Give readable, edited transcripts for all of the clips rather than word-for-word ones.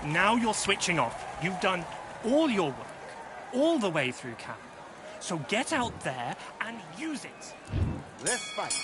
Now you're switching off. You've done all your work, all the way through camp. So get out there and use it. Let's fight.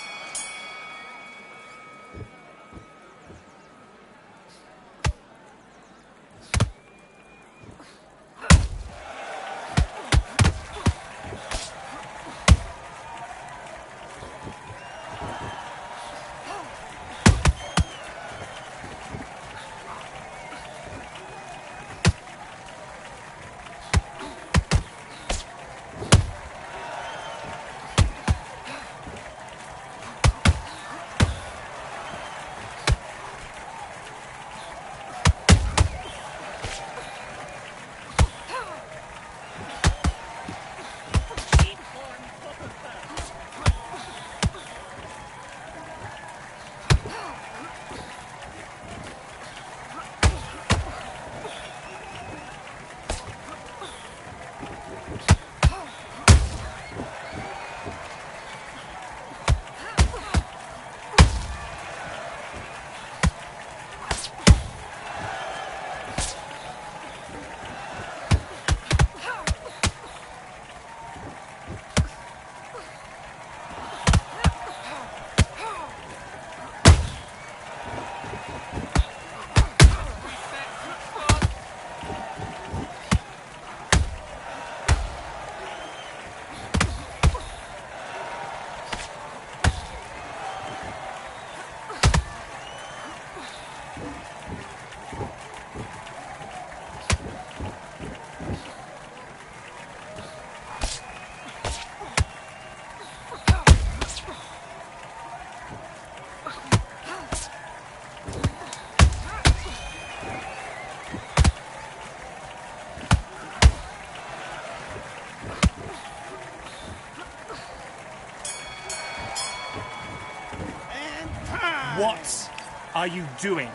What are you doing?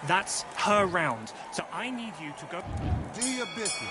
That's her round, so I need you to go... Do your business.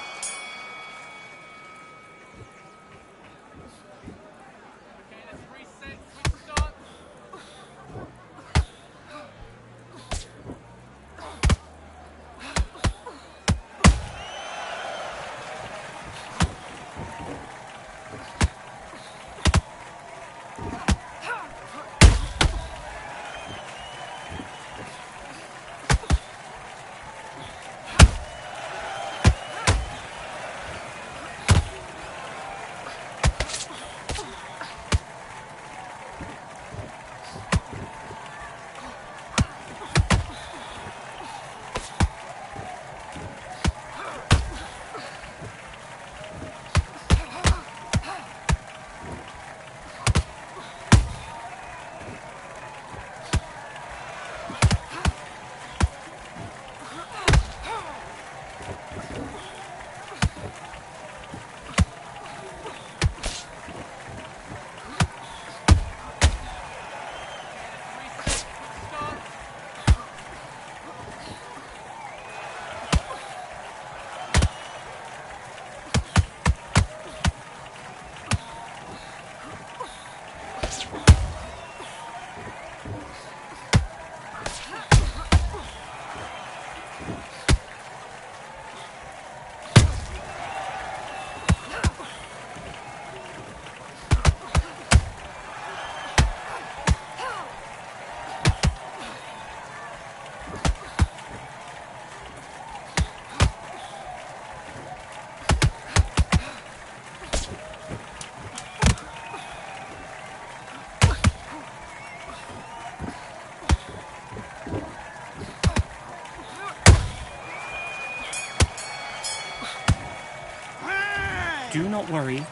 Do not worry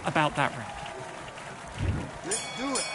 about that round. Let's do it.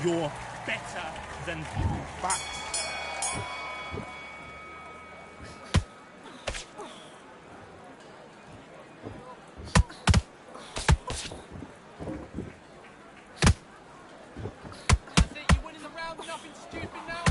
You're better than Box. That's it, you're winning the round, nothing stupid now.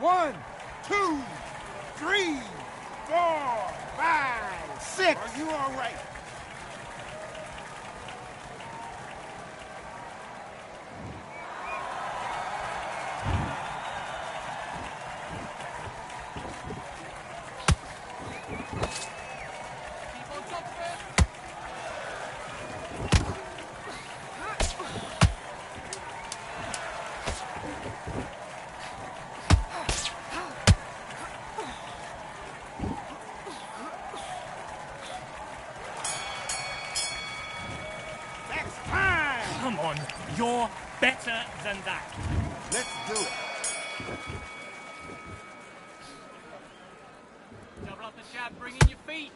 One, two, three, 4, 5, 6. Are you all right? Keep on top of it. That's time. Come on, you're better than that. Let's do it. Double up the jab, bring in your feet.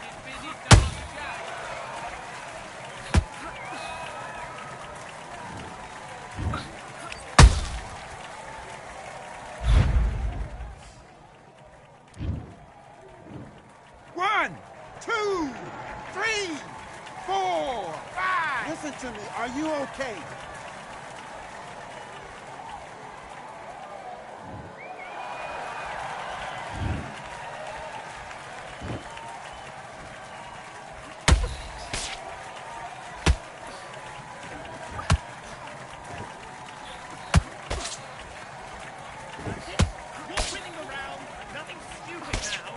Get busy, double up the jab. One, two, three, 4, 5. Listen to me. Are you okay? That's it. You're winning the round. Nothing stupid now.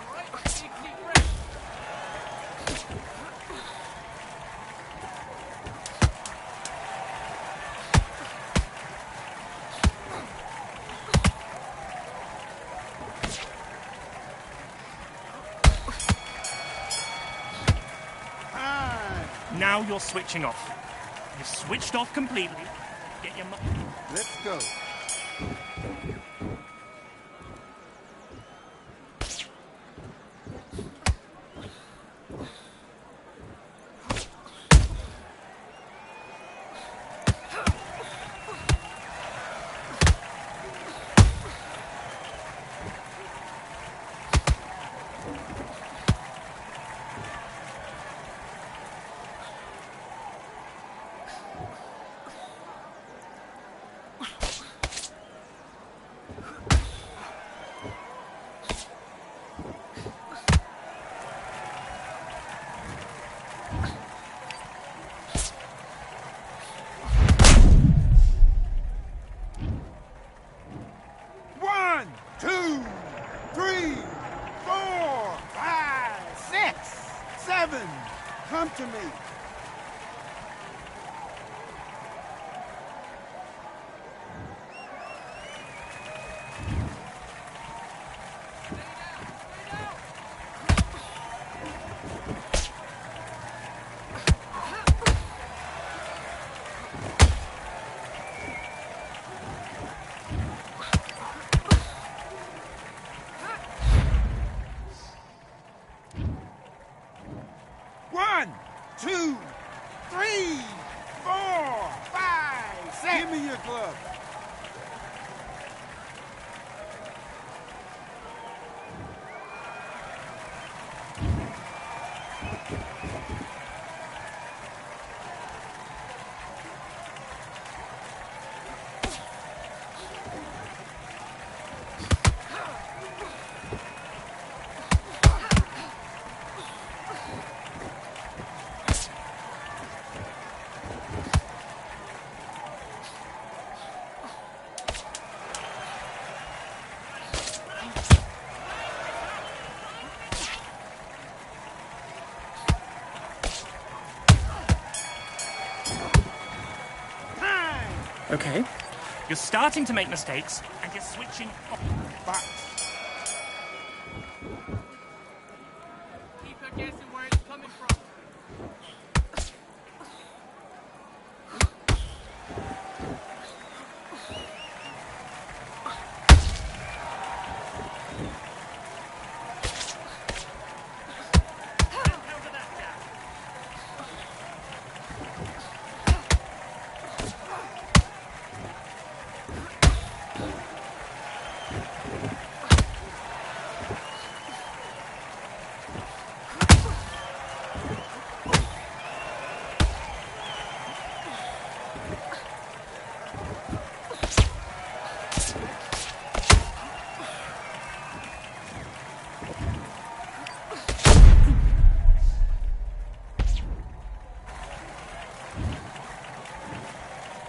All right, big deep breath. Time. Now you're switching off. You've switched off completely. Get your... Let's go. 7. Come to me. One, two, three, 4, 5, 6. Give me your glove. Okay. You're starting to make mistakes, and you're switching off. Box. Keep her guessing where it's coming from.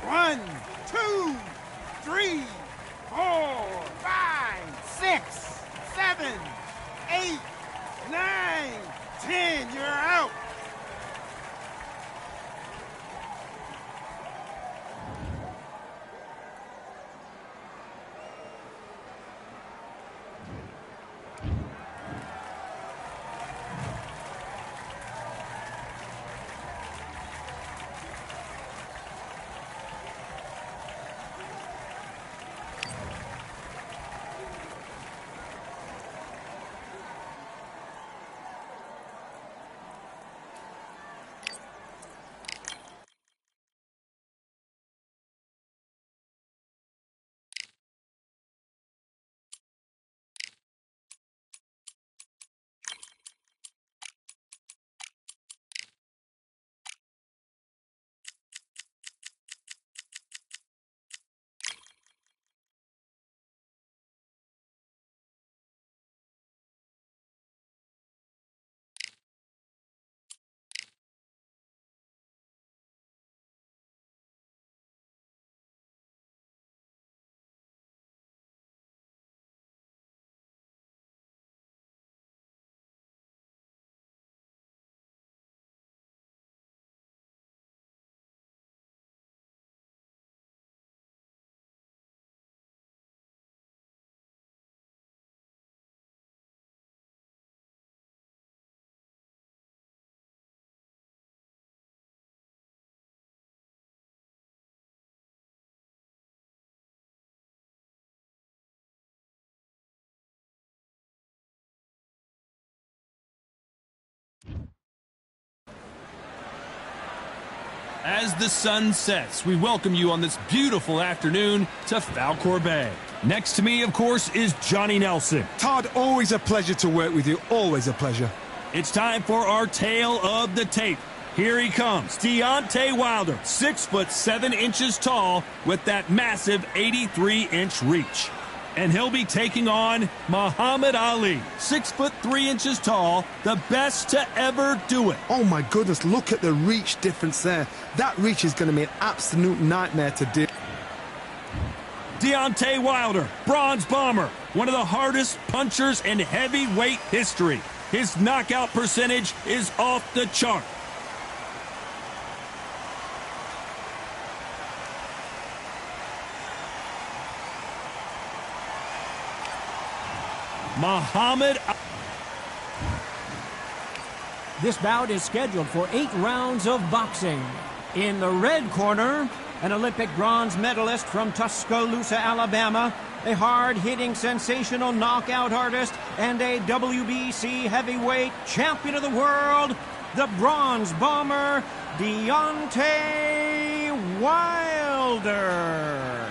One, two, three, 4, 5, 6, 7, 8, 9, 10. You're out. As the sun sets, we welcome you on this beautiful afternoon to Falcor Bay. Next to me, of course, is Johnny Nelson. Todd, always a pleasure to work with you. Always a pleasure. It's time for our tale of the tape. Here he comes, Deontay Wilder, 6'7" tall with that massive 83-inch reach. And he'll be taking on Muhammad Ali, 6'3" tall, the best to ever do it. Oh my goodness, look at the reach difference there. That reach is going to be an absolute nightmare to do. Deontay Wilder, bronze bomber, one of the hardest punchers in heavyweight history. His knockout percentage is off the chart. Muhammad. This bout is scheduled for 8 rounds of boxing. In the red corner, an Olympic bronze medalist from Tuscaloosa, Alabama, a hard-hitting, sensational knockout artist, and a WBC heavyweight champion of the world, the bronze bomber, Deontay Wilder.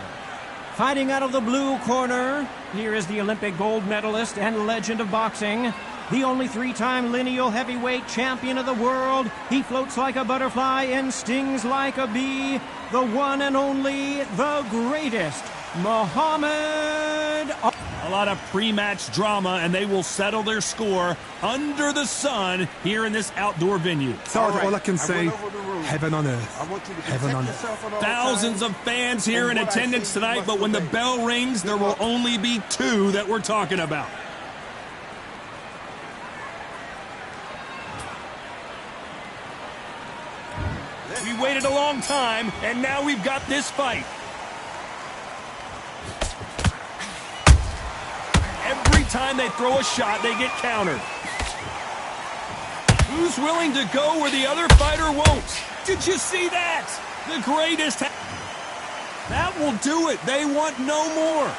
Fighting out of the blue corner, here is the Olympic gold medalist and legend of boxing, the only 3-time lineal heavyweight champion of the world. He floats like a butterfly and stings like a bee. The one and only, the greatest, Muhammad. A lot of pre-match drama, and they will settle their score under the sun here in this outdoor venue. Sergeant, all I can say, heaven on earth. Heaven on earth. Thousands of fans here in attendance tonight, but when the bell rings, there will only be 2 that we're talking about. We waited a long time, and now we've got this fight. Every time they throw a shot, they get countered. Who's willing to go where the other fighter won't? Did you see that? The greatest. That will do it. They want no more.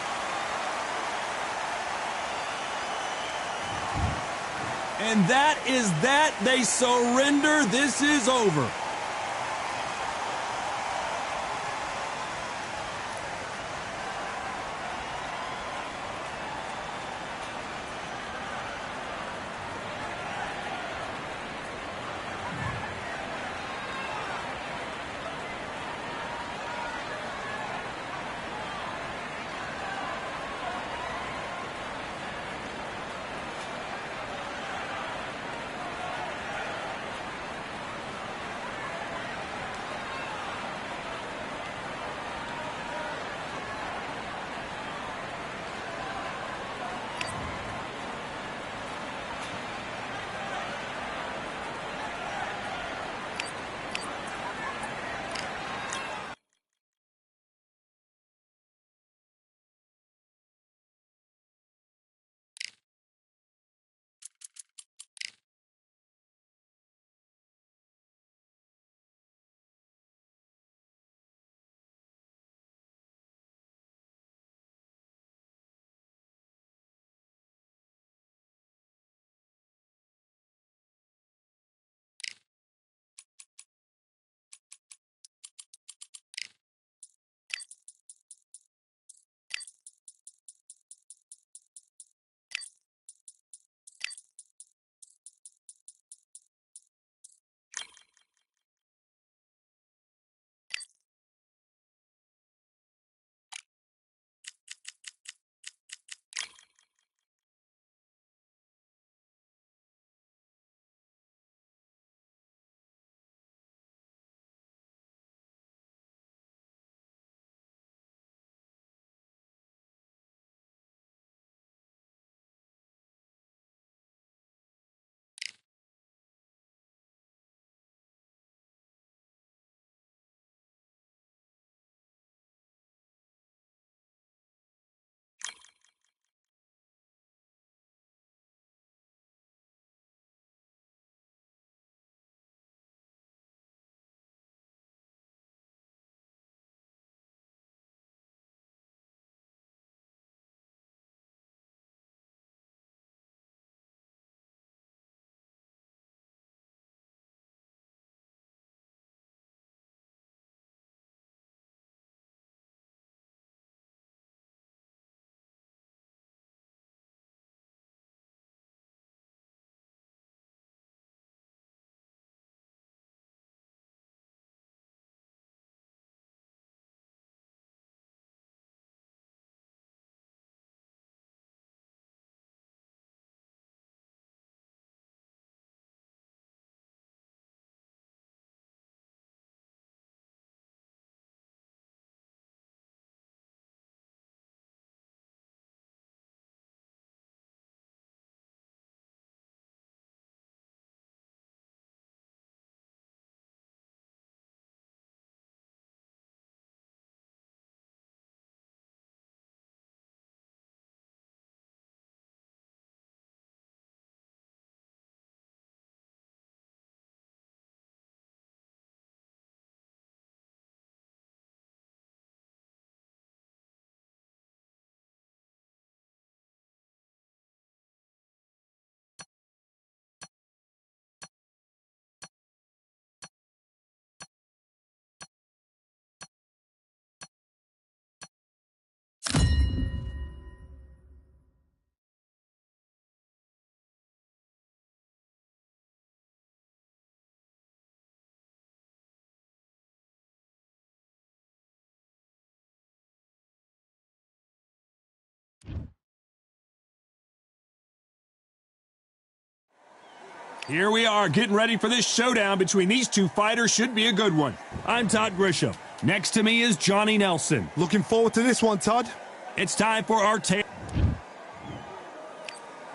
And that is that. They surrender. This is over. Here we are getting ready for this showdown between these two fighters. Should be a good one. I'm Todd Grisham. Next to me is Johnny Nelson. Looking forward to this one, Todd. It's time for our tale.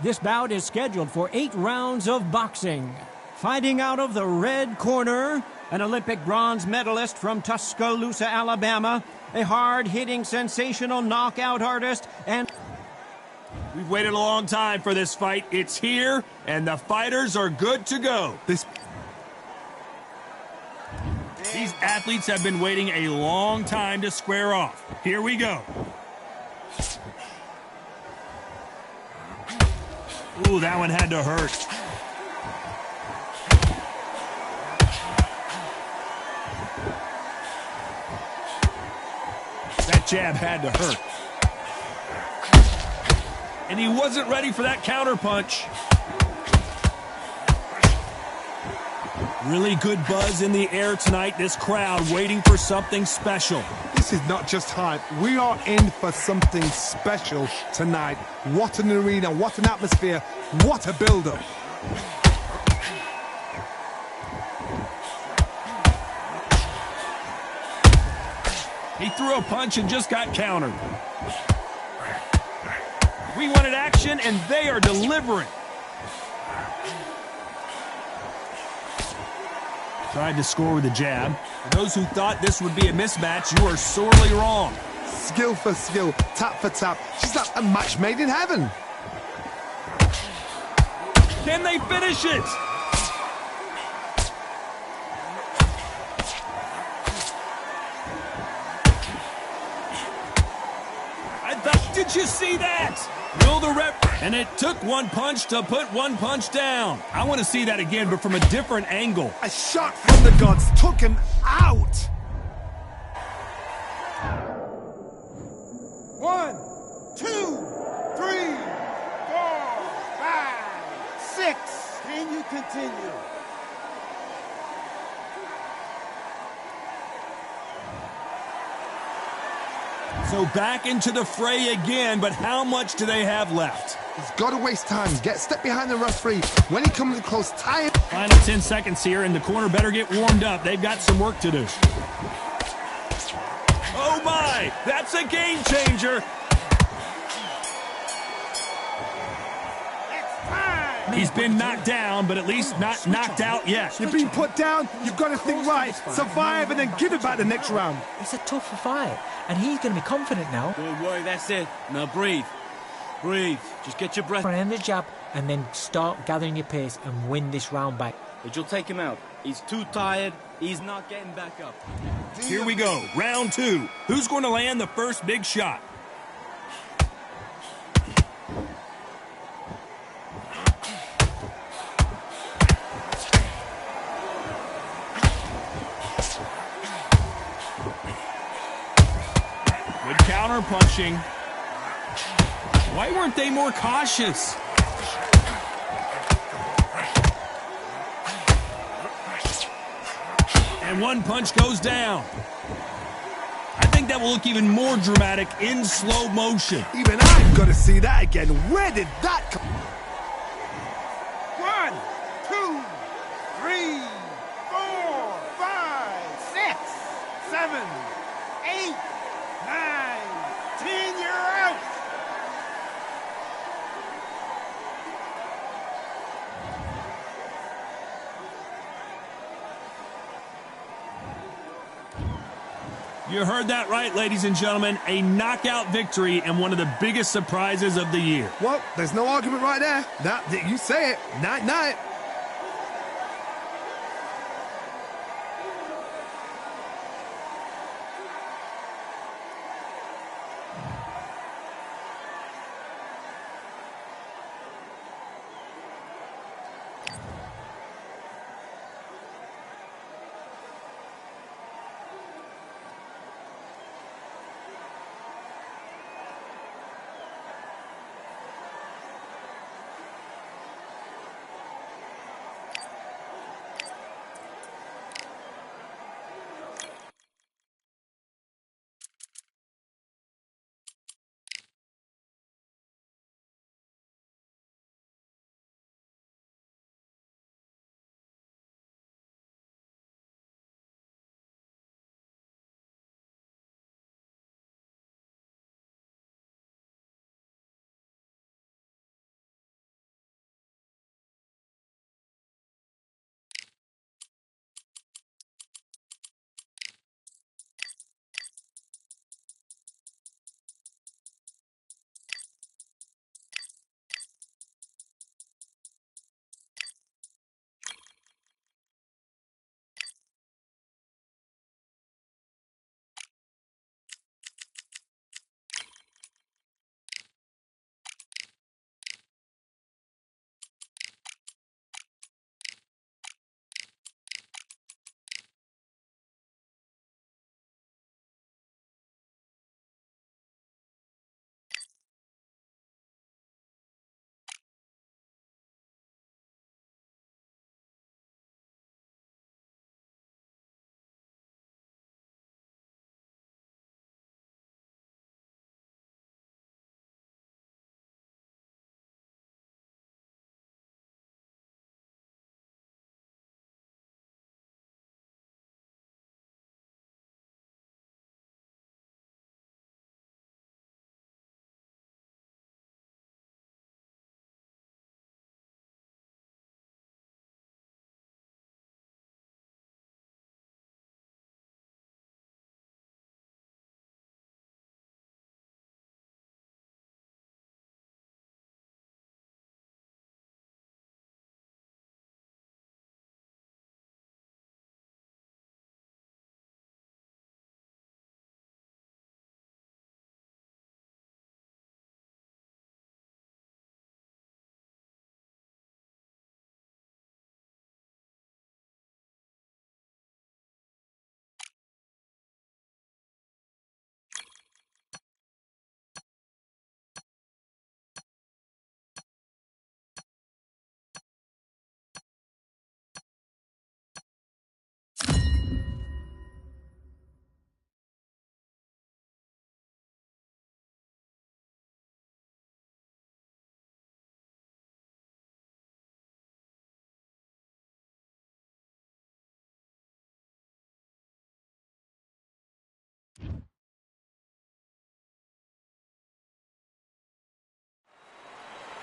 This bout is scheduled for 8 rounds of boxing. Fighting out of the red corner, an Olympic bronze medalist from Tuscaloosa, Alabama, a hard-hitting, sensational knockout artist, and... We've waited a long time for this fight. It's here, and the fighters are good to go. These athletes have been waiting a long time to square off. Here we go. Ooh, that one had to hurt. That jab had to hurt. And he wasn't ready for that counterpunch. Really good buzz in the air tonight. This crowd waiting for something special. This is not just hype. We are in for something special tonight. What an arena, what an atmosphere, what a build-up. He threw a punch and just got countered. We wanted action, and they are delivering. Tried to score with a jab. For those who thought this would be a mismatch, you are sorely wrong. Skill for skill, tap for tap. She's like a match made in heaven. Can they finish it? Did you see that? Will the rep? And it took one punch to put one punch down. I want to see that again, but from a different angle. A shot from the gods took him out. 1, 2, 3, 4, 5, 6. Can you continue? So back into the fray again, but how much do they have left? He's got to waste time. Get step behind the referee. When he comes close, tie him. Final 10 seconds here, and the corner better get warmed up. They've got some work to do. Oh my, that's a game changer. He's been knocked down, but at least not knocked out yet. You've been put down, you've got to think right, survive, and then give it back the next round. It's a tougher fight, and he's going to be confident now. Don't worry, that's it. Now breathe. Breathe. Just get your breath. End the jab, and then start gathering your pace and win this round back. But you'll take him out. He's too tired. He's not getting back up. Here we go, round 2. Who's going to land the first big shot? Good counter punching. Why weren't they more cautious? And one punch goes down. I think that will look even more dramatic in slow motion. Even I've got to see that again. Where did that come? 1, 2, 3, 4, 5, 6, 7, 8, 9, 10. You're out. You heard that right, ladies and gentlemen. A knockout victory and one of the biggest surprises of the year. Well, there's no argument right there. You say it. Night, night.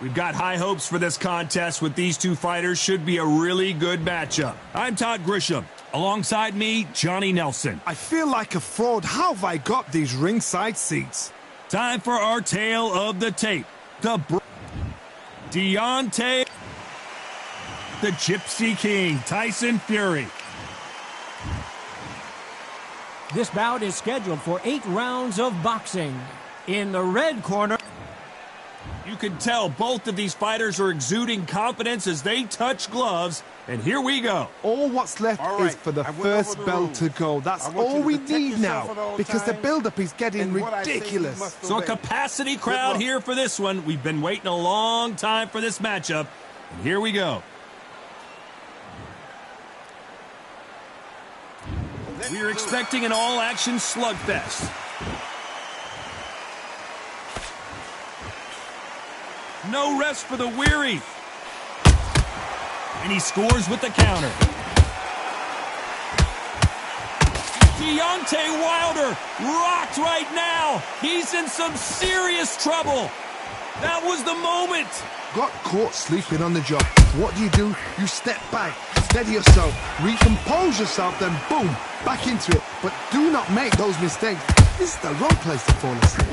We've got high hopes for this contest with these two fighters. Should be a really good matchup. I'm Todd Grisham. Alongside me, Johnny Nelson. I feel like a fraud. How have I got these ringside seats? Time for our tale of the tape. Deontay, the Gypsy King, Tyson Fury. This bout is scheduled for 8 rounds of boxing. In the red corner, You can tell both of these fighters are exuding confidence as they touch gloves. And here we go. All what's left All right, is for the I went first over the bell rules. to go. That's I want all you to we protect need yourself at now all because the times, build-up is getting and what I say you ridiculous. must So a obey. capacity crowd luck. here for this one. We've been waiting a long time for this matchup. And here we go. We're expecting an all-action slugfest. No rest for the weary. And he scores with the counter. Deontay Wilder rocked right now. He's in some serious trouble. That was the moment. Got caught sleeping on the job. What do? You step back, steady yourself, recompose yourself, then boom, back into it. But do not make those mistakes. This is the wrong place to fall asleep.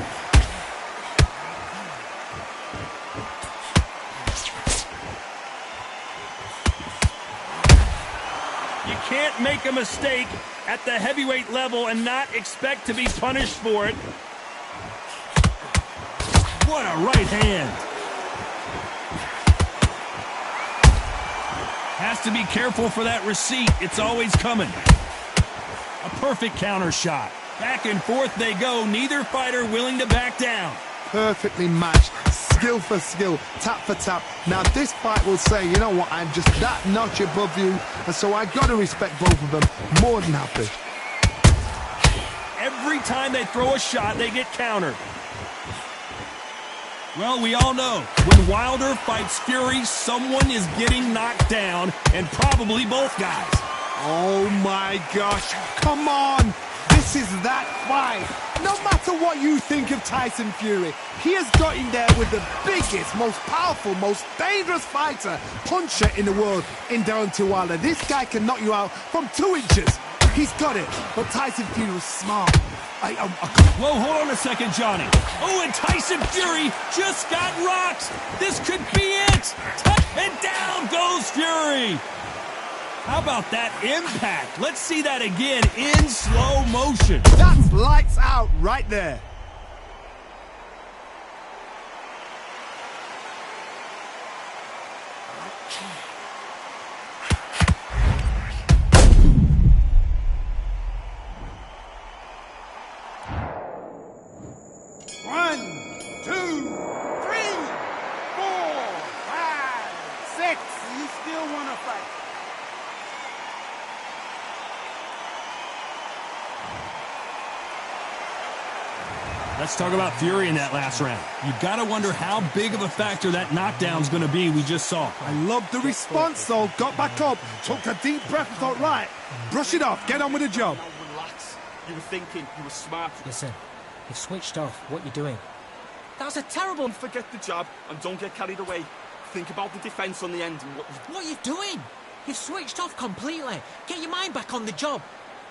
You can't make a mistake at the heavyweight level and not expect to be punished for it. What a right hand. Has to be careful for that receipt. It's always coming. A perfect counter shot. Back and forth they go. Neither fighter willing to back down. Perfectly matched, skill for skill, tap for tap. Now this fight will say, you know what, I'm just that notch above you, and so I got to respect both of them more than happy. Every time they throw a shot, they get countered. Well, we all know, when Wilder fights Fury, someone is getting knocked down, and probably both guys. Oh my gosh, come on! This is that fight! No matter what you think of Tyson Fury, he has got in there with the biggest, most powerful, most dangerous fighter, puncher in the world in Deontay Wilder. This guy can knock you out from 2 inches. He's got it, but Tyson Fury was smart. Whoa, hold on a second, Johnny. Oh, and Tyson Fury just got rocked. This could be it. And down goes Fury. How about that impact? Let's see that again in slow motion. That's lights out right there. One, two, three, 4, 5, 6. You still want to fight? Let's talk about Fury in that last round. You've got to wonder how big of a factor that knockdown's going to be we just saw. I love the response, though. Got back up, took a deep breath and thought, right, brush it off, get on with the job. Now relax. You were thinking, you were smart. Listen, you've switched off. What you doing? That was a terrible... Don't forget the jab and don't get carried away. Think about the defense on the end and what was... What are you doing? You've switched off completely. Get your mind back on the job.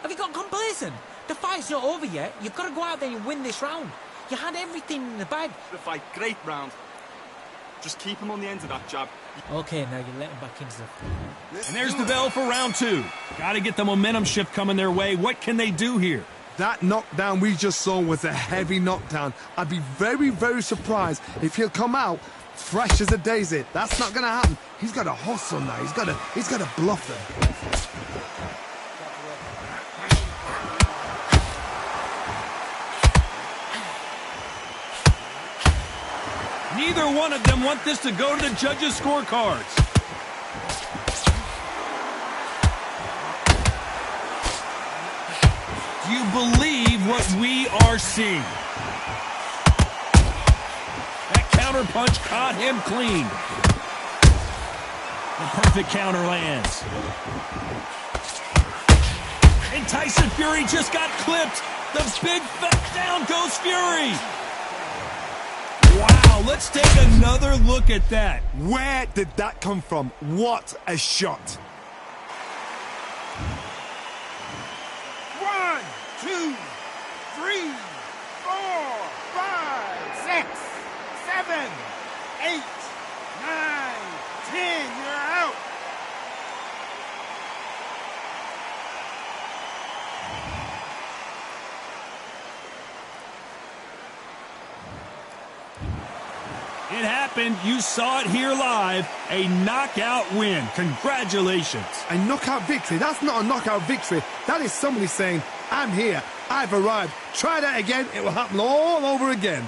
Have you got complacent? The fight's not over yet. You've got to go out there and win this round. You had everything in the bag. The fight, great round. Just keep him on the end of that jab. Okay, now you let him back into the... And there's the bell for round 2. Got to get the momentum shift coming their way. What can they do here? That knockdown we just saw was a heavy knockdown. I'd be very, very surprised if he'll come out fresh as a daisy. That's not going to happen. He's got to hustle now. He's got to bluff them. Neither one of them want this to go to the judges' scorecards. Do you believe what we are seeing? That counter punch caught him clean. The perfect counter lands. And Tyson Fury just got clipped. The big down goes Fury. Wow, Wow, let's take another look at that. Where did that come from? What a shot. 1, 2, 3, 4, 5, 6, 7, 8, 9, 10. You're out. It happened. You saw it here live. A knockout win. Congratulations. A knockout victory? That's not a knockout victory. That is somebody saying, I'm here. I've arrived. Try that again. It will happen all over again.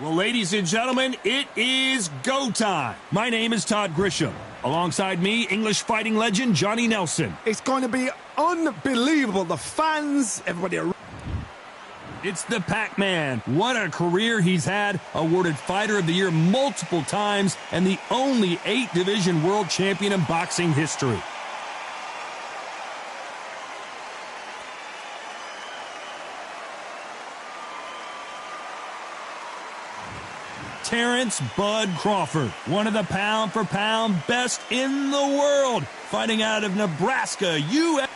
Well, ladies and gentlemen, it is go time. My name is Todd Grisham. Alongside me, English fighting legend Johnny Nelson. It's going to be unbelievable. The fans, everybody. It's the Pac-Man. What a career he's had. Awarded Fighter of the Year multiple times and the only 8-division world champion in boxing history. Terrence Bud Crawford, one of the pound-for-pound best in the world, fighting out of Nebraska, U.S.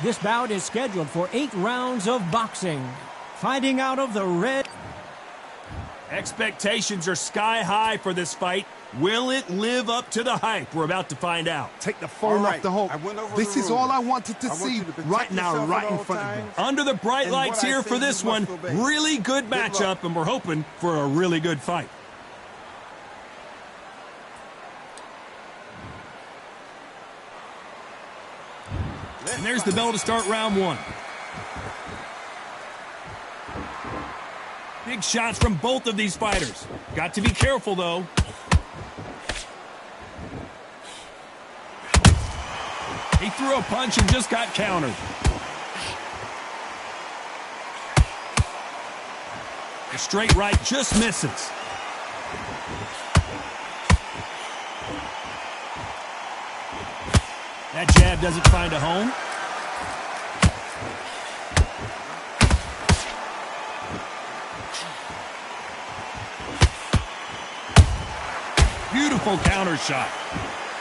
This bout is scheduled for 8 rounds of boxing. Fighting out of the red... Expectations are sky high for this fight. Will it live up to the hype? We're about to find out. Take the phone off the hook. This is all I wanted to see right now, right in front of me. Under the bright lights here for this one. Really good matchup, and we're hoping for a really good fight. And there's the bell to start round 1. Big shots from both of these fighters. Got to be careful, though. He threw a punch and just got countered. The straight right just misses. That jab doesn't find a home. Beautiful counter shot.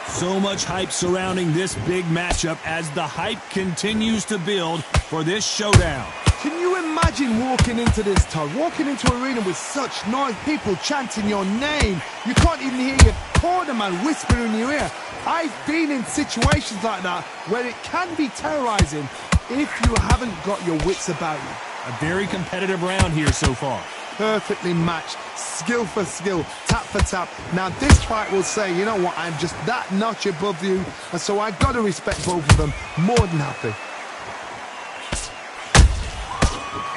So much hype surrounding this big matchup as the hype continues to build for this showdown. Can you imagine walking into this, Todd? Walking into an arena with such noise, people chanting your name. You can't even hear your cornerman whispering in your ear. I've been in situations like that where it can be terrorizing if you haven't got your wits about you. A very competitive round here so far. Perfectly matched, skill for skill, tap for tap. Now this fight will say, you know what, I'm just that notch above you, and so I've got to respect both of them more than happy.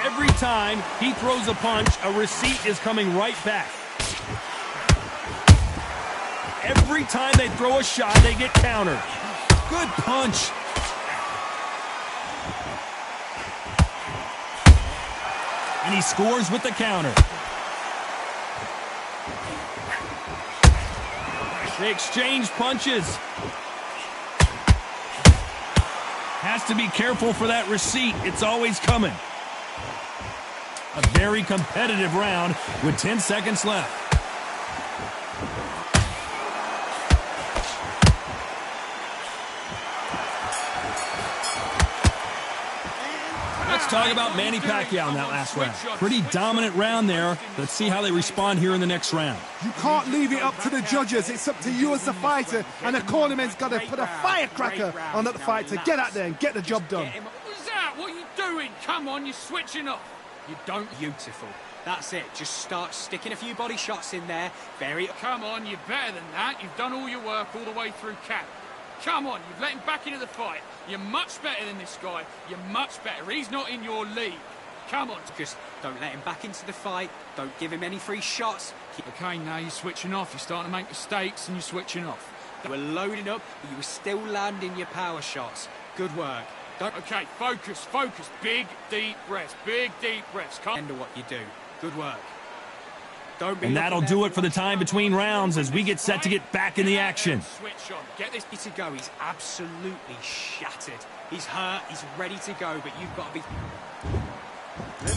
Every time he throws a punch, a receipt is coming right back. Every time they throw a shot, they get countered. Good punch. And he scores with the counter. They exchange punches. Has to be careful for that receipt. It's always coming. A very competitive round with 10 seconds left. Let's talk about Manny Pacquiao in that last round. Pretty dominant round there. Let's see how they respond here in the next round. You can't leave it up to the judges. It's up to you as the fighter, and the cornerman's got to put a firecracker on that fight to get out there and get the job done. What's that? What are you doing? Come on, you're switching off. You don't. Beautiful. That's it. Just start sticking a few body shots in there. Very... Come on, you're better than that. You've done all your work all the way through camp. Come on, you've let him back into the fight. You're much better than this guy. You're much better. He's not in your league. Come on. Just don't let him back into the fight. Don't give him any free shots. Okay, now you're switching off. You're starting to make mistakes and you're switching off. You were loading up, but you were still landing your power shots. Good work. Okay, focus, focus. Big, deep breaths. Big, deep breaths. Come on. What you do. Good work. Don't be and that'll do it for the time between rounds as we get set to get back in the action. Switch on. Get this to go. He's absolutely shattered. He's hurt. He's ready to go, but you've got to be...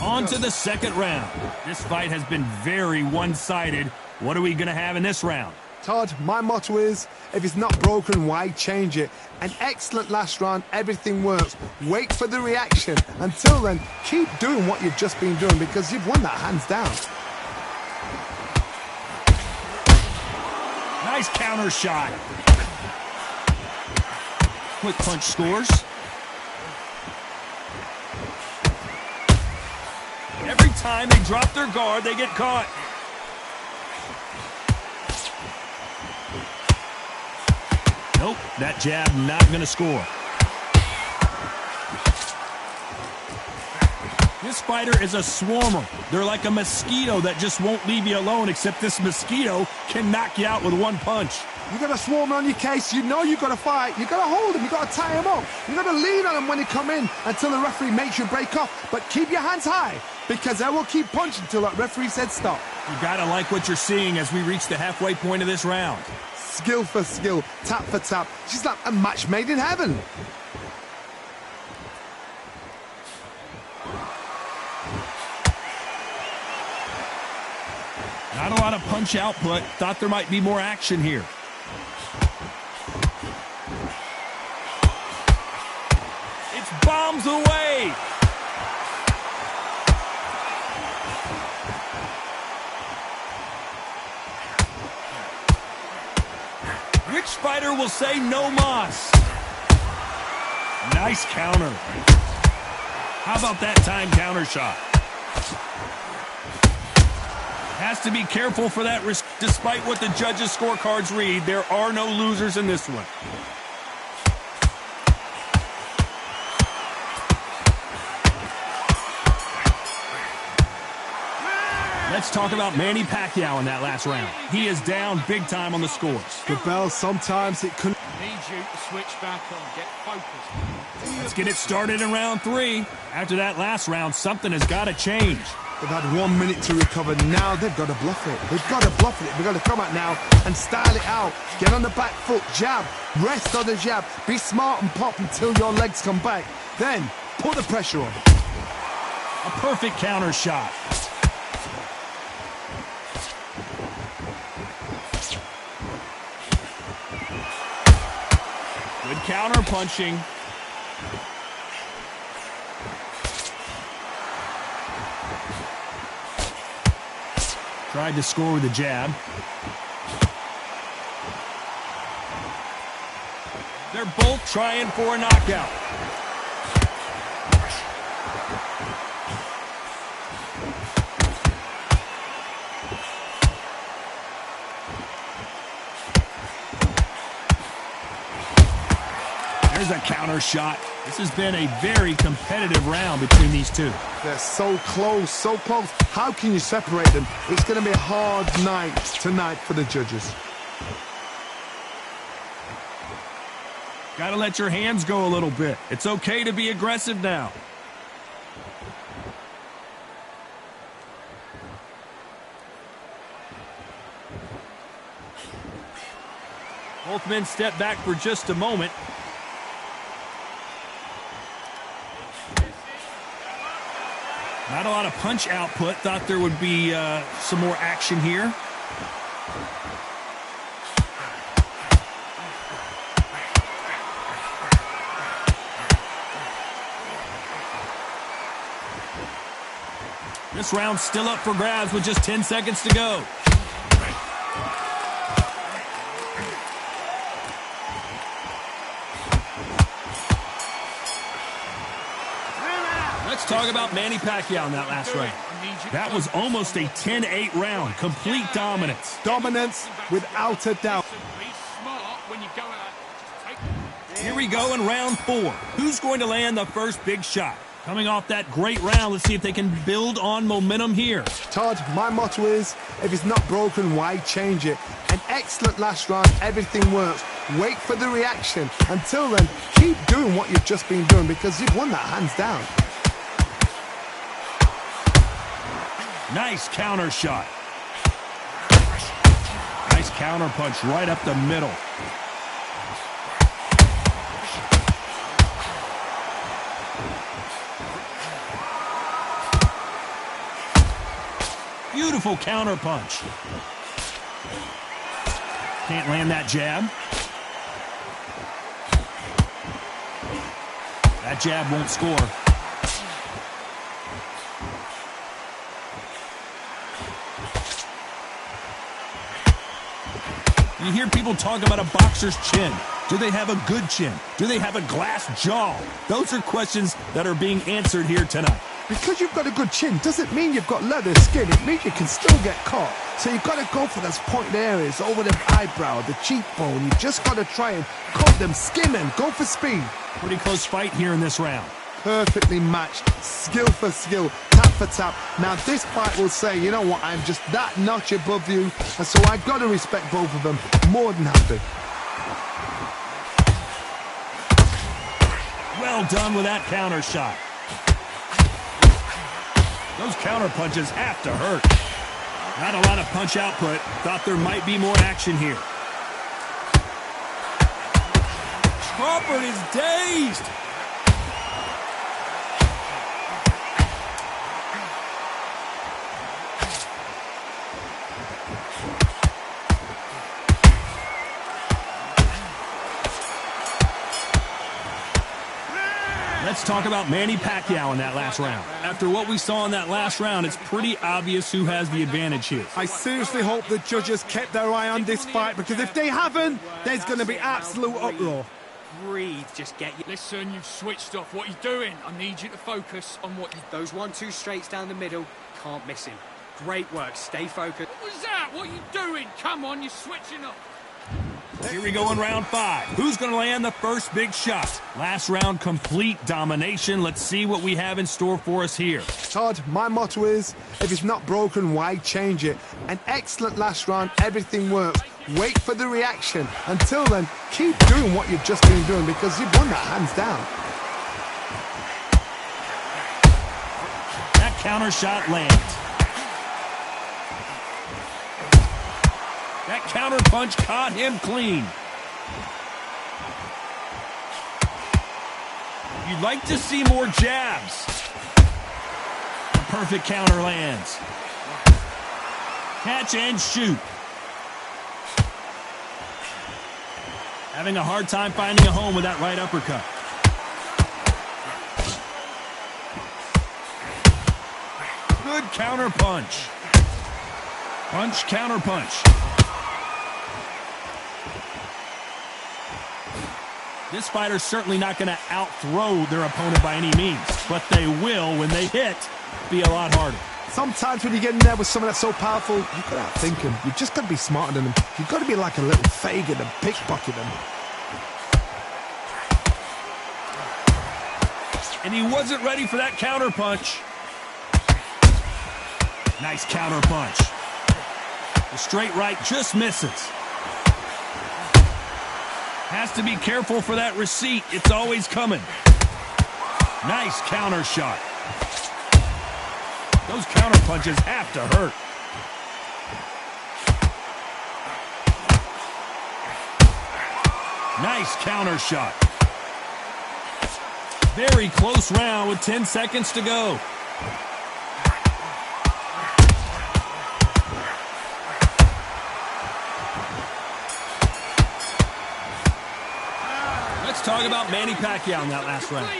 On to the second round. This fight has been very one-sided. What are we going to have in this round? Todd, my motto is, if it's not broken, why change it? An excellent last round, everything works. Wait for the reaction. Until then, keep doing what you've just been doing because you've won that hands down. Nice counter shot. Quick punch scores. Every time they drop their guard, they get caught. Nope, that jab not going to score. This fighter is a swarmer. They're like a mosquito that just won't leave you alone, except this mosquito can knock you out with one punch. You got to swarm on your case. You know you got to fight. You got to hold him. You got to tie him up. You got to lean on him when he come in until the referee makes you break off. But keep your hands high, because they will keep punching until that referee said stop. You gotta like what you're seeing as we reach the halfway point of this round. Skill for skill, tap for tap. She's like a match made in heaven. Not a lot of punch output. Thought there might be more action here. It's bombs away. Which fighter will say no mas? Nice counter. How about that time counter shot? Has to be careful for that risk. Despite what the judges' scorecards read, there are no losers in this one. Let's talk about Manny Pacquiao in that last round. He is down big time on the scores. The bell, sometimes it couldn't. Need you to switch back on. Get focused. Let's get it started in round 3. After that last round, something has got to change. They've had 1 minute to recover. Now they've got to bluff it. They've got to bluff it. They've got to come out now and style it out. Get on the back foot, jab, rest on the jab. Be smart and pop until your legs come back. Then put the pressure on. A perfect counter shot. Good counter punching. Tried to score with a jab. They're both trying for a knockout. There's a counter shot. This has been a very competitive round between these two. They're so close, so close. How can you separate them? It's going to be a hard night tonight for the judges. Got to let your hands go a little bit. It's okay to be aggressive now. Both men step back for just a moment. Not a lot of punch output. Thought there would be some more action here. This round's still up for grabs with just 10 seconds to go. Let's talk about Manny Pacquiao in that last round. That was almost a 10-8 round. Complete dominance. Dominance without a doubt. Here we go in round 4. Who's going to land the first big shot? Coming off that great round, let's see if they can build on momentum here. Todd, my motto is, if it's not broken, why change it? An excellent last round, everything works. Wait for the reaction. Until then, keep doing what you've just been doing, because you've won that hands down. Nice counter shot. Nice counter punch right up the middle. Beautiful counter punch. Can't land that jab. That jab won't score. You hear people talk about a boxer's chin. Do they have a good chin? Do they have a glass jaw? Those are questions that are being answered here tonight. Because you've got a good chin doesn't mean you've got leather skin. It means you can still get caught. So you've got to go for those pointed areas over the eyebrow, the cheekbone. You just got to try and cut them, skim them, go for speed. Pretty close fight here in this round. Perfectly matched, skill for skill, tap for tap. Now this fight will say, you know what, I'm just that notch above you, and so I've got to respect both of them more than happy. Well done with that counter shot. Those counter punches have to hurt. Not a lot of punch output. Thought there might be more action here. Crawford is dazed. Let's talk about Manny Pacquiao in that last round. After what we saw in that last round, it's pretty obvious who has the advantage here. I seriously hope the judges kept their eye on this fight, because if they haven't, there's going to be absolute uproar. Breathe, just get you. Listen, you've switched off. What are you doing? I need you to focus on what you... Those 1-2 straights down the middle, can't miss him. Great work, stay focused. What was that? What are you doing? Come on, you're switching off. Here we go in round 5. Who's going to land the first big shot? Last round, complete domination. Let's see what we have in store for us here. Todd, my motto is, if it's not broken, why change it? An excellent last round, everything works. Wait for the reaction. Until then, keep doing what you've just been doing, because you've won that hands down. That counter shot lands. That counter punch caught him clean. You'd like to see more jabs. The perfect counter lands. Catch and shoot. Having a hard time finding a home with that right uppercut. Good counter punch. Punch, counter punch. This fighter's certainly not going to out-throw their opponent by any means, but they will, when they hit, be a lot harder. Sometimes when you get in there with someone that's so powerful, you've got to outthink him. You've just got to be smarter than him. You've got to be like a little Fagin and pickpocket him. And he wasn't ready for that counter punch. Nice counter punch. The straight right just misses. Has to be careful for that receipt. It's always coming. Nice counter shot. Those counter punches have to hurt. Nice counter shot. Very close round with 10 seconds to go. Let's talk about Manny Pacquiao in that last round.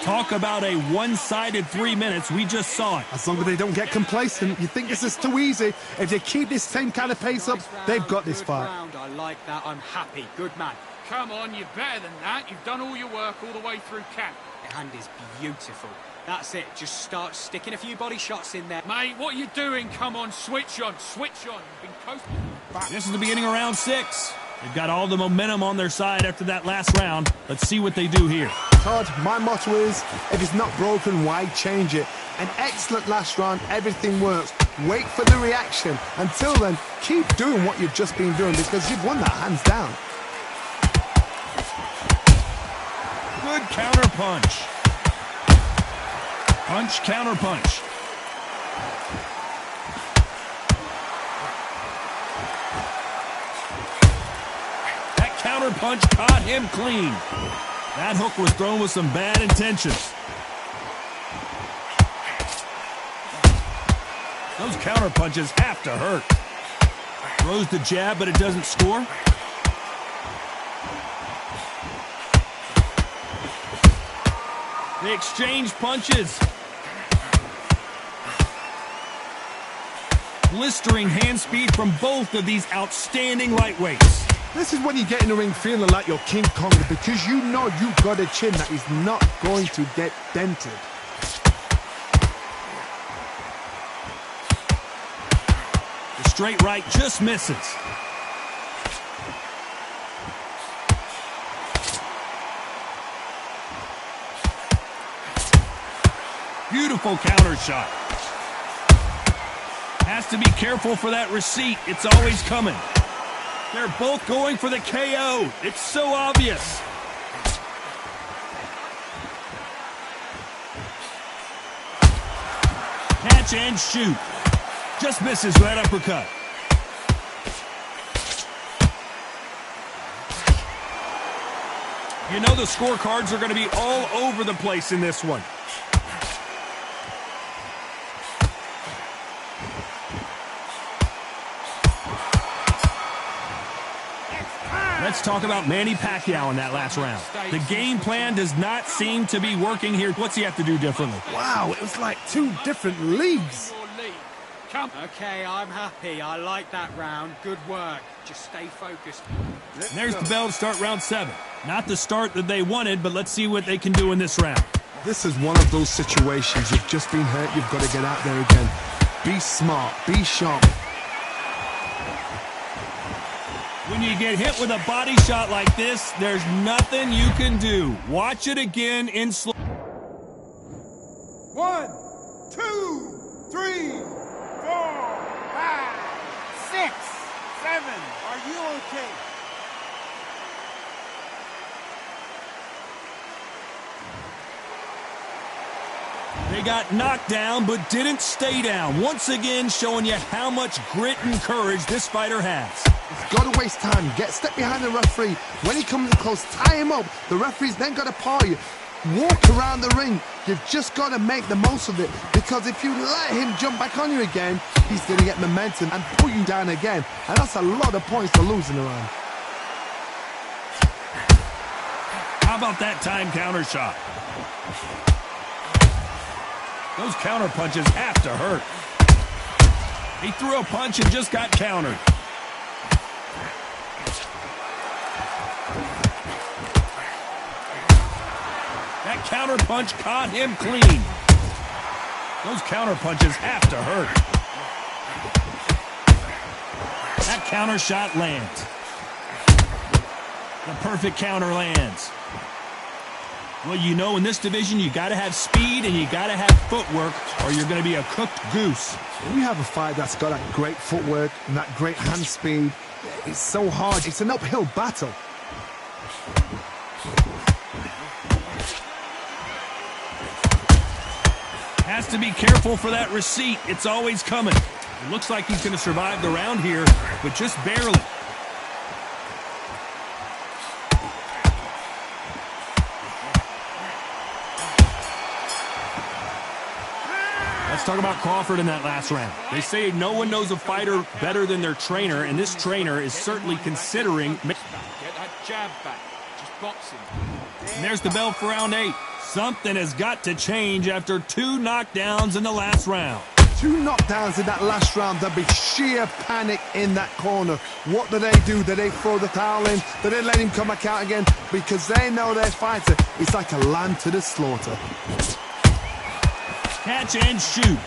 Talk about a one-sided 3 minutes. We just saw it. As long as they don't get complacent, you think this is too easy. If they keep this same kind of pace up, they've got this fight. I like that. I'm happy. Good man. Come on, you're better than that. You've done all your work all the way through camp. The hand is beautiful. That's it. Just start sticking a few body shots in there. Mate, what are you doing? Come on, switch on, switch on. You've been coasting. This is the beginning of round 6. They've got all the momentum on their side after that last round. Let's see what they do here. Todd, my motto is, if it's not broken, why change it? An excellent last round, everything works. Wait for the reaction. Until then, keep doing what you've just been doing, because you've won that hands down. Good counter punch. Punch, counter punch. That counter punch caught him clean. That hook was thrown with some bad intentions. Those counter punches have to hurt. Throws the jab, but it doesn't score. They exchange punches. Blistering hand speed from both of these outstanding lightweights. This is when you get in the ring feeling like you're King Kong, because you know you've got a chin that is not going to get dented. The straight right just misses. Beautiful counter shot. Has to be careful for that receipt. It's always coming. They're both going for the KO. It's so obvious. Catch and shoot. Just misses that uppercut. You know the scorecards are going to be all over the place in this one. Let's talk about Manny Pacquiao in that last round. The game plan does not seem to be working here. What's he have to do differently? Wow, it was like two different leagues. Okay, I'm happy. I like that round. Good work. Just stay focused. And there's the bell to start round 7. Not the start that they wanted, but let's see what they can do in this round. This is one of those situations. You've just been hurt. You've got to get out there again. Be smart. Be sharp. When you get hit with a body shot like this, there's nothing you can do. Watch it again in slow. 1, 2, 3, 4, 5, 6, 7. Are you okay? They got knocked down, but didn't stay down. Once again, showing you how much grit and courage this fighter has. He's got to waste time. Step behind the referee. When he comes close, tie him up. The referee's then got to paw you. Walk around the ring. You've just got to make the most of it. Because if you let him jump back on you again, he's going to get momentum and put you down again. And that's a lot of points to lose in a round. How about that time counter shot? Those counter punches have to hurt. He threw a punch and just got countered. That counter punch caught him clean. Those counter punches have to hurt. That counter shot lands. The perfect counter lands. Well, you know, in this division, you got to have speed and you got to have footwork, or you're going to be a cooked goose. When you have a fight that's got that great footwork and that great hand speed, it's so hard. It's an uphill battle. Has to be careful for that receipt. It's always coming. It looks like he's going to survive the round here, but just barely. Let's talk about Crawford in that last round. They say no one knows a fighter better than their trainer, and this trainer is certainly considering... Get that jab back. Just boxing. And there's the bell for round 8. Something has got to change after 2 knockdowns in the last round. 2 knockdowns in that last round. There'll be sheer panic in that corner. What do? Do they throw the towel in? Do they let him come back out again? Because they know their fighter is like a lamb to the slaughter. Catch and shoot.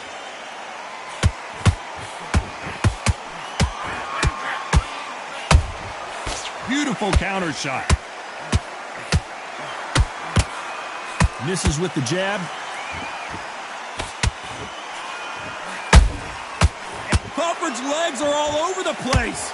Beautiful counter shot. Misses with the jab. Crawford's legs are all over the place.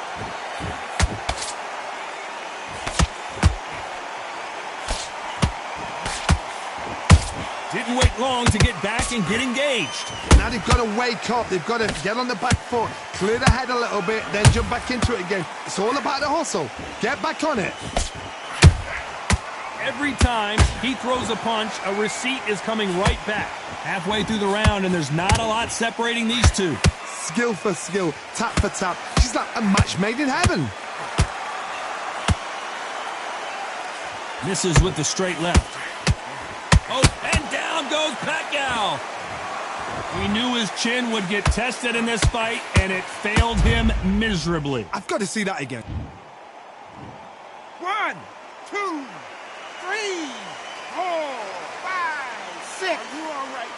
Didn't wait long to get back and get engaged. Now they've got to wake up. They've got to get on the back foot, clear the head a little bit, then jump back into it again. It's all about the hustle. Get back on it. Every time he throws a punch, a receipt is coming right back. Halfway through the round, and there's not a lot separating these two. Skill for skill, tap for tap. She's like a match made in heaven. Misses with the straight left. Oh, and down goes Pacquiao. We knew his chin would get tested in this fight, and it failed him miserably. I've got to see that again. 1, 2, 3, 4, 5, 6. Are you all right?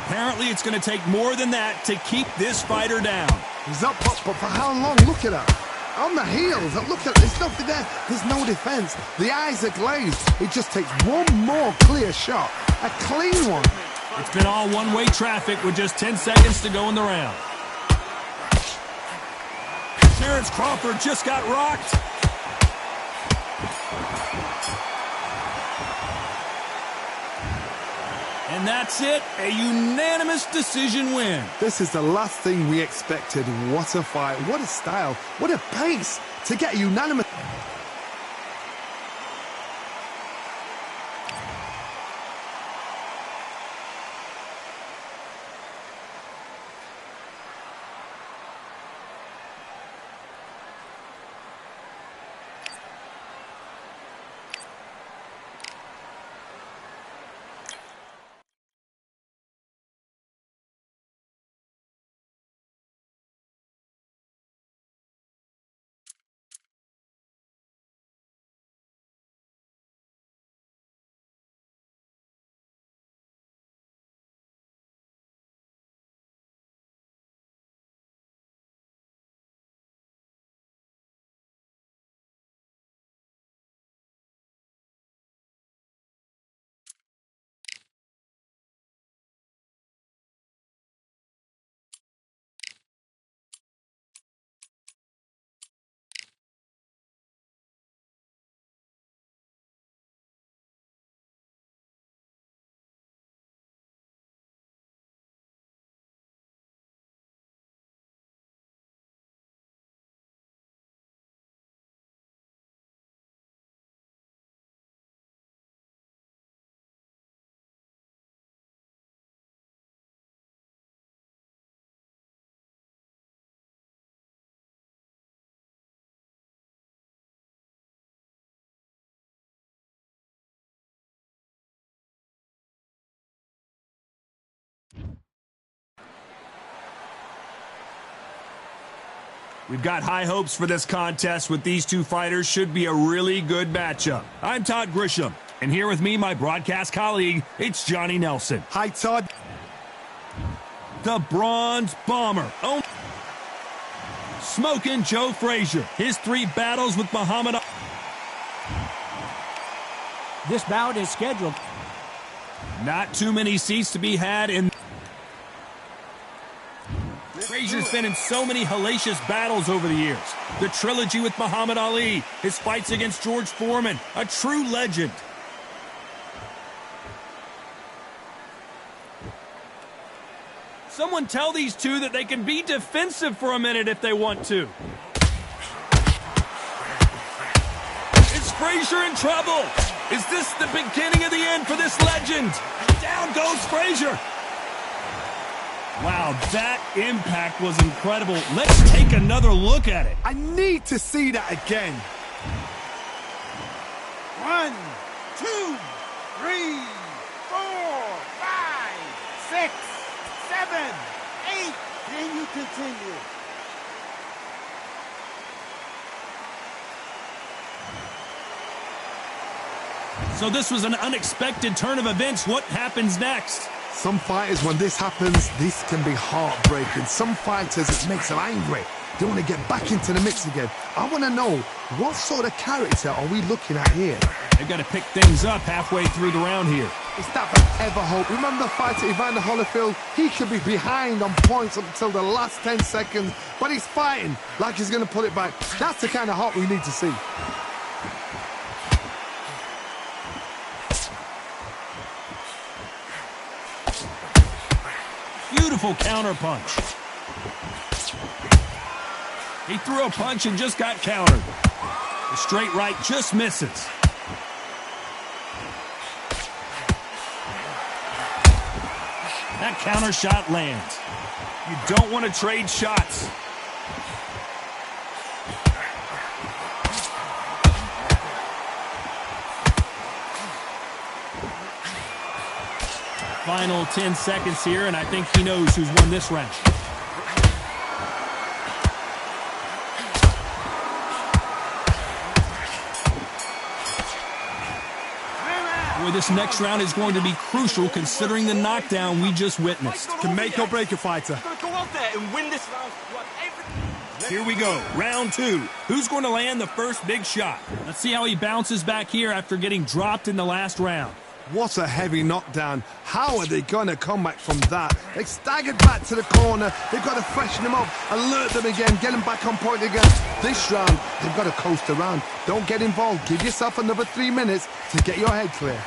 Apparently, it's going to take more than that to keep this fighter down. He's up, but for how long? Look at that. On the heels, look at, there's nothing there. There's no defense. The eyes are glazed. It just takes one more clear shot. A clean one. It's been all one-way traffic with just 10 seconds to go in the round. Terrence Crawford just got rocked. And that's it, a unanimous decision win. This is the last thing we expected. What a fight, what a style, what a pace to get unanimous. We've got high hopes for this contest with these two fighters. Should be a really good matchup. I'm Todd Grisham, and here with me, my broadcast colleague, it's Johnny Nelson. Hi, Todd. The Bronze Bomber. Oh, smoking Joe Frazier. His 3 battles with Muhammad. This bout is scheduled. Not too many seats to be had in. Frazier's been in so many hellacious battles over the years. The trilogy with Muhammad Ali, his fights against George Foreman, a true legend. Someone tell these two that they can be defensive for a minute if they want to. Is Frazier in trouble? Is this the beginning of the end for this legend? Down goes Frazier. Wow, that impact was incredible. Let's take another look at it. I need to see that again. 1, 2, 3, 4, 5, 6, 7, 8. Can you continue? So this was an unexpected turn of events. What happens next? Some fighters, when this happens, this can be heartbreaking. Some fighters, it makes them angry. They want to get back into the mix again. I want to know, what sort of character are we looking at here? They've got to pick things up halfway through the round here. Is that forever hope? Remember the fighter Evander Holyfield? He could be behind on points up until the last 10 seconds, but he's fighting like he's going to pull it back. That's the kind of hope we need to see. Beautiful counter punch. He threw a punch and just got countered. The straight right just misses. That counter shot lands. You don't want to trade shots. Final 10 seconds here, and I think he knows who's won this round. Boy, this next round is going to be crucial considering the knockdown we just witnessed. Can make or break a fighter. You've got to go out there and win this round. Here we go, round 2. Who's going to land the first big shot? Let's see how he bounces back here after getting dropped in the last round. What a heavy knockdown. How are they going to come back from that? They staggered back to the corner. They've got to freshen them up, alert them again, get them back on point again. This round, they've got to coast around. Don't get involved. Give yourself another 3 minutes to get your head clear.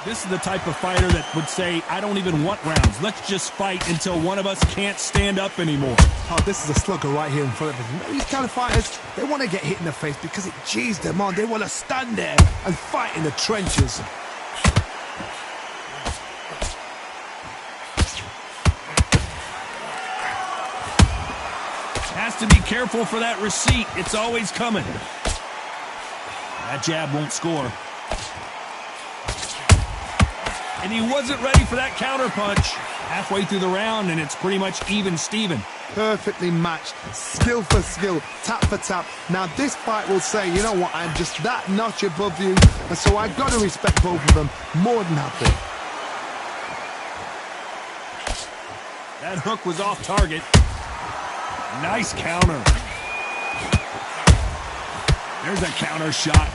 This is the type of fighter that would say, I don't even want rounds. Let's just fight until one of us can't stand up anymore. Oh, this is a slugger right here in front of us. These kind of fighters, they want to get hit in the face because it G's them on. They want to stand there and fight in the trenches. Has to be careful for that receipt. It's always coming. That jab won't score. And he wasn't ready for that counter punch. Halfway through the round, and it's pretty much even Steven. Perfectly matched, skill for skill, tap for tap. Now this fight will say, you know what, I'm just that notch above you, and so I've got to respect both of them more than happy. That hook was off target. Nice counter. There's a counter shot.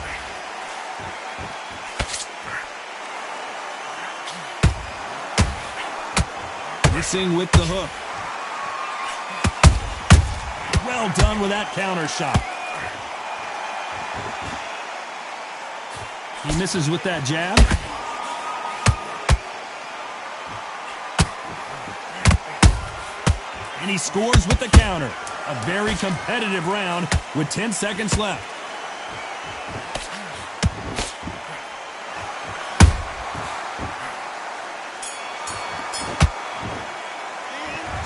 Missing with the hook. Well done with that counter shot. He misses with that jab. And he scores with the counter. A very competitive round with 10 seconds left.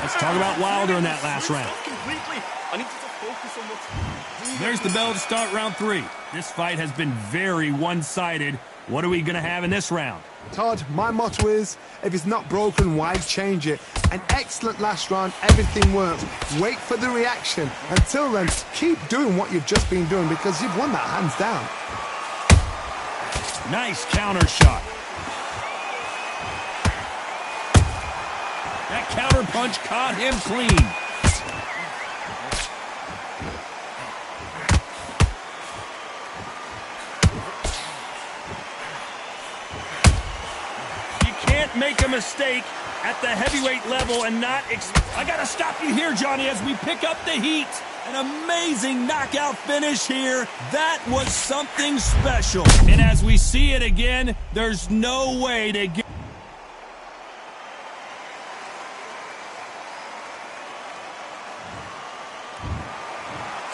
Let's talk about Wilder in that last round. There's the bell to start round 3. This fight has been very one-sided. What are we going to have in this round? Todd, my motto is, if it's not broken, why change it? An excellent last round, everything works. Wait for the reaction. Until then, keep doing what you've just been doing because you've won that hands down. Nice counter shot. That counter punch caught him clean. Make a mistake at the heavyweight level and not I gotta stop you here, Johnny, as we pick up the heat. An amazing knockout finish here. That was something special. And as we see it again, there's no way to get...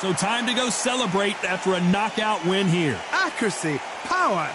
So time to go celebrate after a knockout win here. Accuracy, power.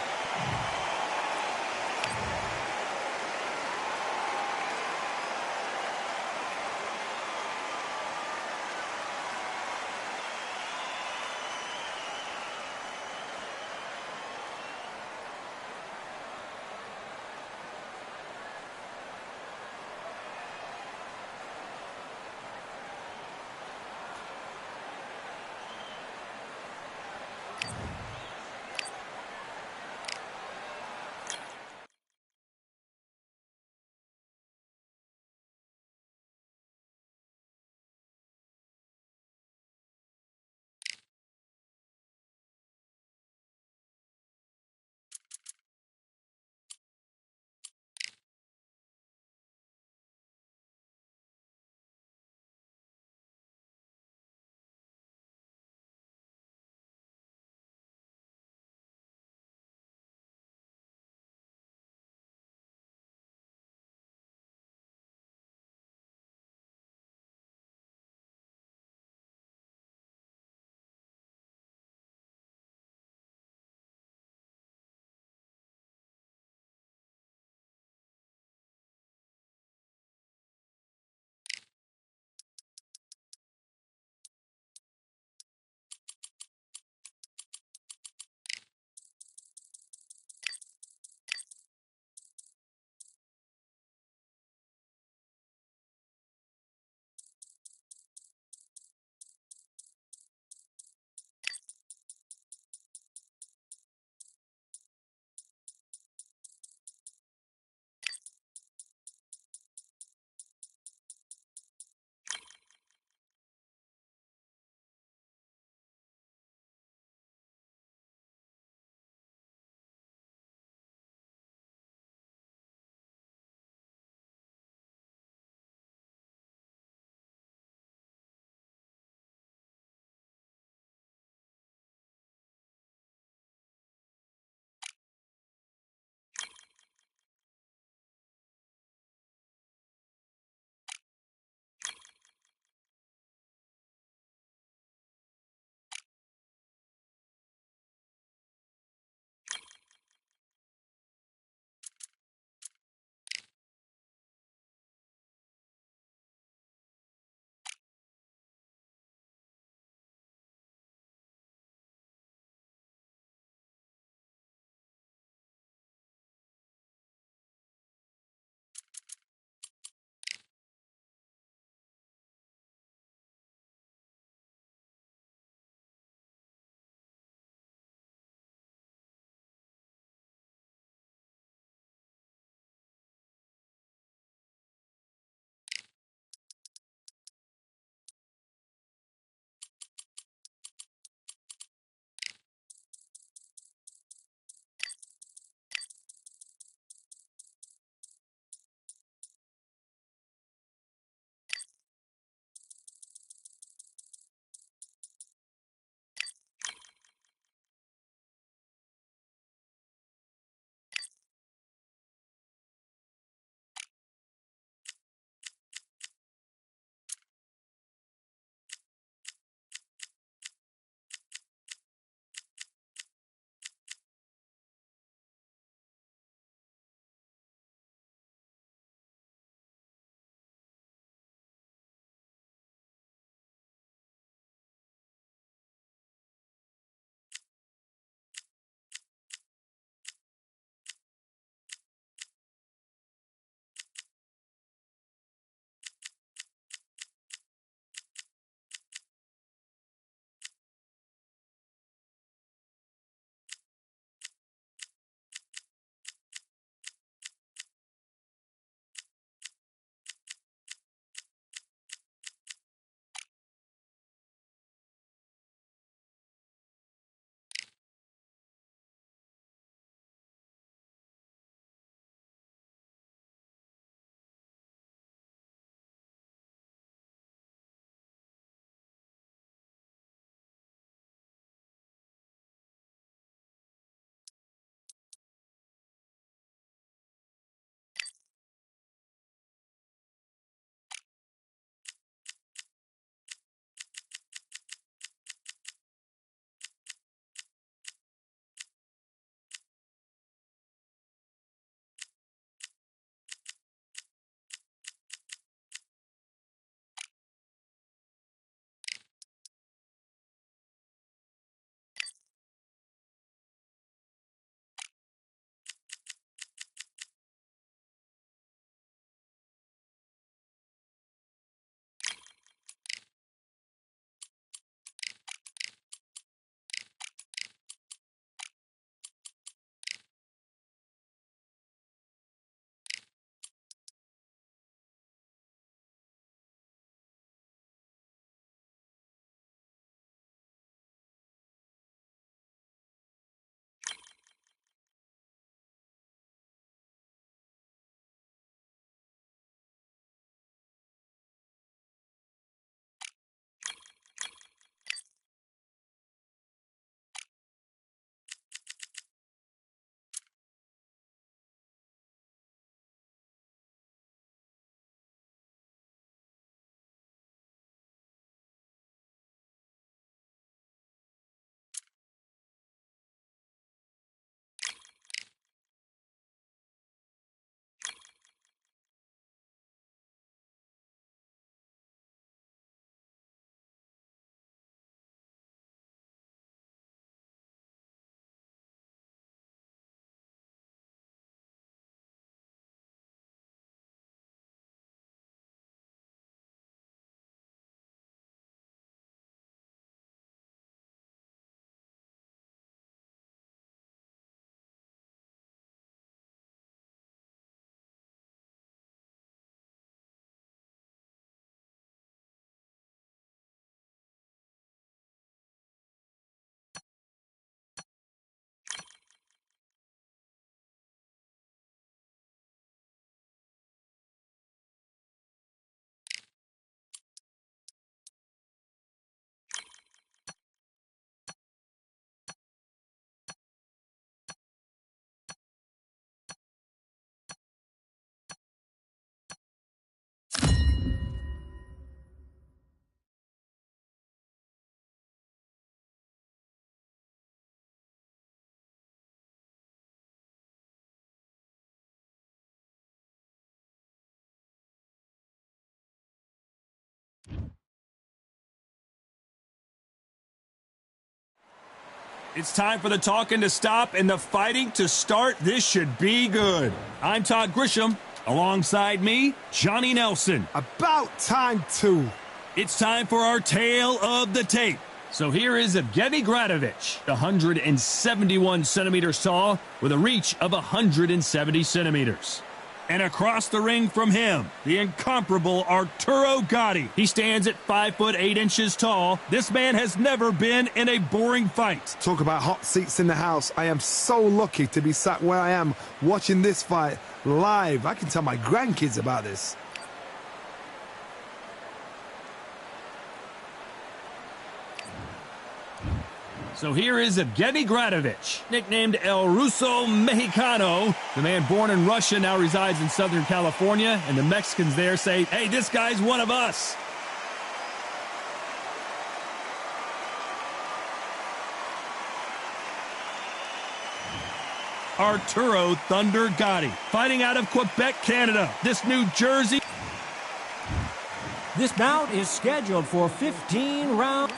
It's time for the talking to stop and the fighting to start. This should be good. I'm Todd Grisham. Alongside me, Johnny Nelson. About time, too. It's time for our tale of the tape. So here is Evgeny Gradovich, 171 centimeters tall with a reach of 170 centimeters. And across the ring from him, the incomparable Arturo Gatti. He stands at 5 foot 8 inches tall. This man has never been in a boring fight. Talk about hot seats in the house. I am so lucky to be sat where I am watching this fight live. I can tell my grandkids about this. So here is Evgeny Gradovich, nicknamed El Ruso Mexicano. The man born in Russia now resides in Southern California, and the Mexicans there say, hey, this guy's one of us. Arturo Thunder Gatti, fighting out of Quebec, Canada. This New Jersey. This bout is scheduled for 15 rounds.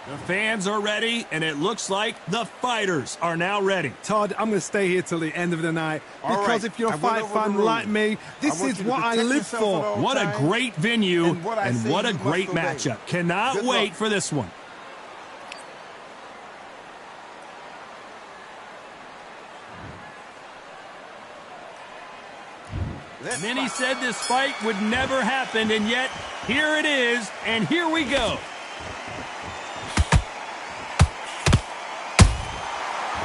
The fans are ready, and it looks like the fighters are now ready. Todd, I'm going to stay here till the end of the night because right. if you're I a went fight over the fan rules. like me, this I want is you to what I protect live yourself for. at all What a times. great venue, And what I and say, what a you must great obey. matchup. Cannot Good wait luck. for this one. Many said this fight would never happen, and yet here it is, and here we go.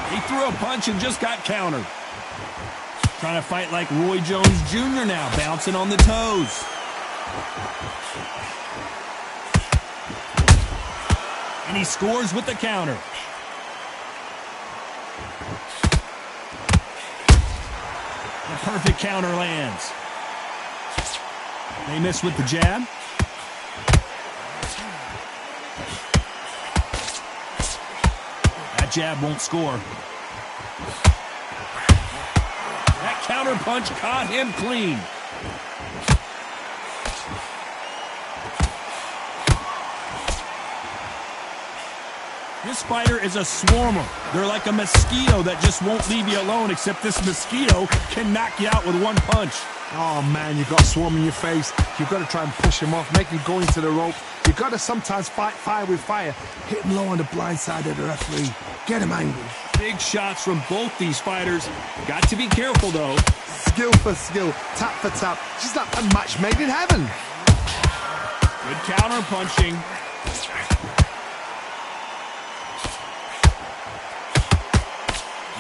He threw a punch and just got countered. Trying to fight like Roy Jones Jr. now, bouncing on the toes. And he scores with the counter. The perfect counter lands. They miss with the jab. That jab won't score. That counter punch caught him clean. This fighter is a swarmer. They're like a mosquito that just won't leave you alone, except this mosquito can knock you out with one punch. Oh, man, you've got swarm in your face. You've got to try and push him off, make him go into the rope. You've got to sometimes fight fire with fire. Hit him low on the blind side of the referee. Get him angry. Big shots from both these fighters. Got to be careful, though. Skill for skill, tap for tap. Just like a match made in heaven. Good counter punching.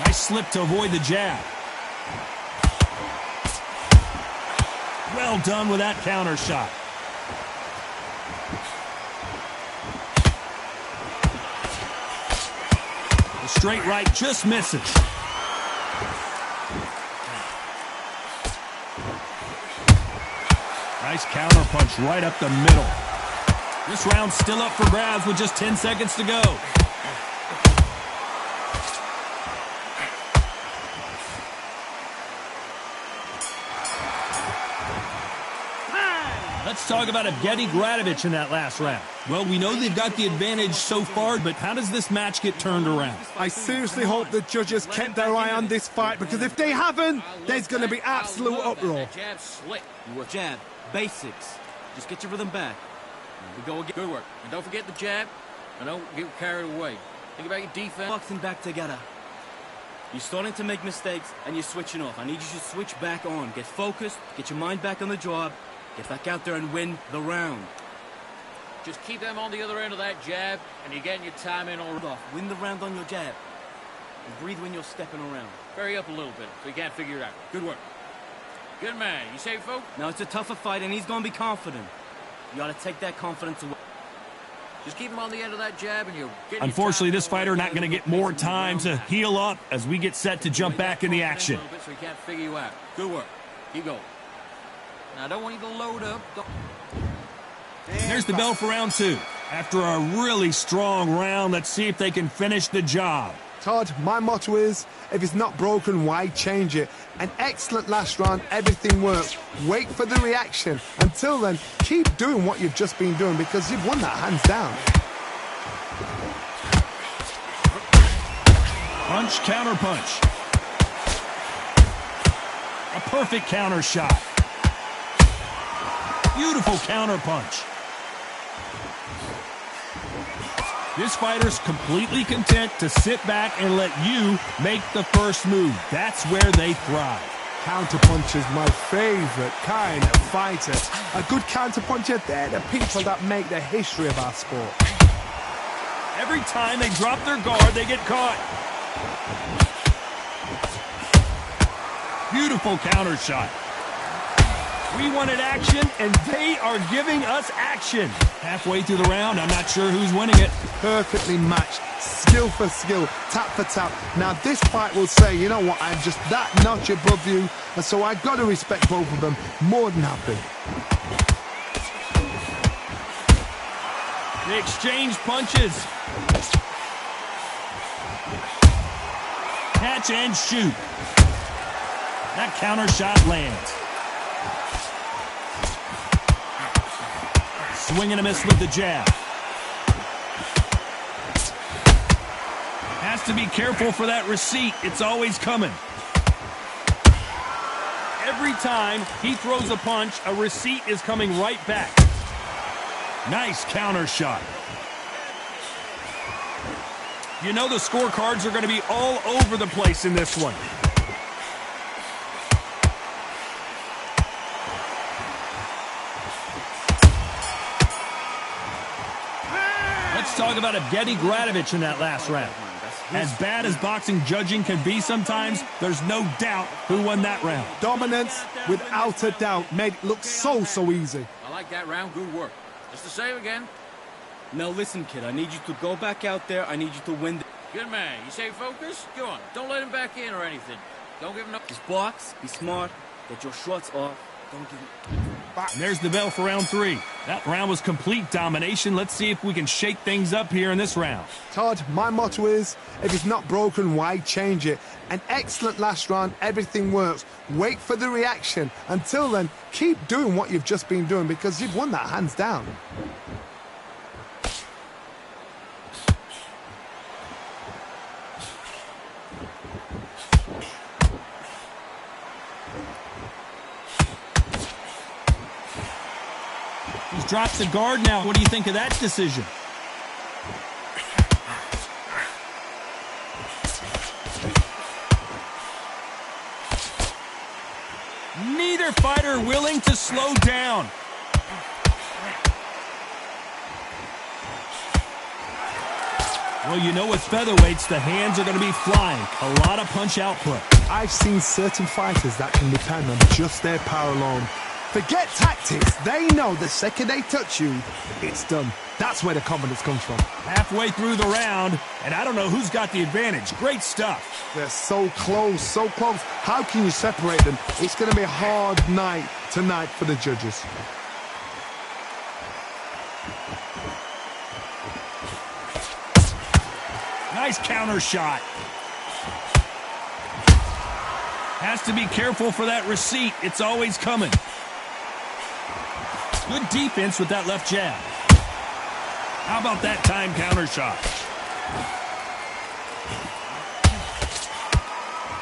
Nice slip to avoid the jab. Well done with that counter shot. The straight right just misses. Nice counter punch right up the middle. This round's still up for grabs with just 10 seconds to go. Let's talk about Evgeny Gradovich in that last round. Well, we know they've got the advantage so far, but how does this match get turned around? I seriously hope the judges kept their eye on this fight, because if they haven't, there's going to be absolute uproar. Jab slick. You work jab, basics. Just get your rhythm back. We go again. Good work. And don't forget the jab. And don't get carried away. Think about your defense. Boxing back together. You're starting to make mistakes, and you're switching off. I need you to switch back on. Get focused, get your mind back on the job, get back out there and win the round. Just keep them on the other end of that jab, and you're getting your time in all right. Win the round on your jab. And breathe when you're stepping around. Hurry up a little bit so you can't figure it out. Good work. Good man. You say, folks? Now, it's a tougher fight, and he's going to be confident. You got to take that confidence away. Just keep him on the end of that jab, and you'll get. Unfortunately, this fighter not going to get more time to heal up as we get set to jump back in the action. So he can't figure you out. Good work. Keep going. Now, I don't want you to load up. There's the bell for round two. After a really strong round, let's see if they can finish the job. Todd, my motto is, if it's not broken, why change it? An excellent last round, everything worked. Wait for the reaction. Until then, keep doing what you've just been doing, because you've won that hands down. Punch, counter punch. A perfect counter shot. Beautiful counter punch. This fighter's completely content to sit back and let you make the first move. That's where they thrive. Counterpunch is my favorite kind of fighter. A good counterpuncher, they're the people that make the history of our sport. Every time they drop their guard, they get caught. Beautiful counter shot. We wanted action, and they are giving us action. Halfway through the round, I'm not sure who's winning it. Perfectly matched, skill for skill, tap for tap. Now this fight will say, you know what, I'm just that notch above you, and so I've got to respect both of them. More than happy. They exchange punches. Catch and shoot. That counter shot lands. Swing and a miss with the jab. Has to be careful for that receipt. It's always coming. Every time he throws a punch, a receipt is coming right back. Nice counter shot. You know the scorecards are going to be all over the place in this one. Let's talk about Evgeny Gradovich in that last round. As bad as boxing judging can be sometimes, there's no doubt who won that round. Dominance, without a doubt, made it look so easy. I like that round. Good work. Just the same again. Now listen, kid, I need you to go back out there. I need you to win. Good man. You say focus? Go on. Don't let him back in or anything. Don't give him no... Just box, be smart, get your shots off. Don't give him... And there's the bell for round 3. That round was complete domination. Let's see if we can shake things up here in this round. Todd, my motto is, if it's not broken, why change it? An excellent last round, everything works. Wait for the reaction. Until then, keep doing what you've just been doing because you've won that hands down. He's dropped the guard now. What do you think of that decision? Neither fighter willing to slow down. Well, you know with featherweights, the hands are going to be flying. A lot of punch output. I've seen certain fighters that can depend on just their power alone. Forget tactics. They know the second they touch you, it's done. That's where the confidence comes from. Halfway through the round, and I don't know who's got the advantage. Great stuff. They're so close, so close. How can you separate them? It's going to be a hard night tonight for the judges. Nice counter shot. Has to be careful for that receipt. It's always coming. Good defense with that left jab. How about that time counter shot?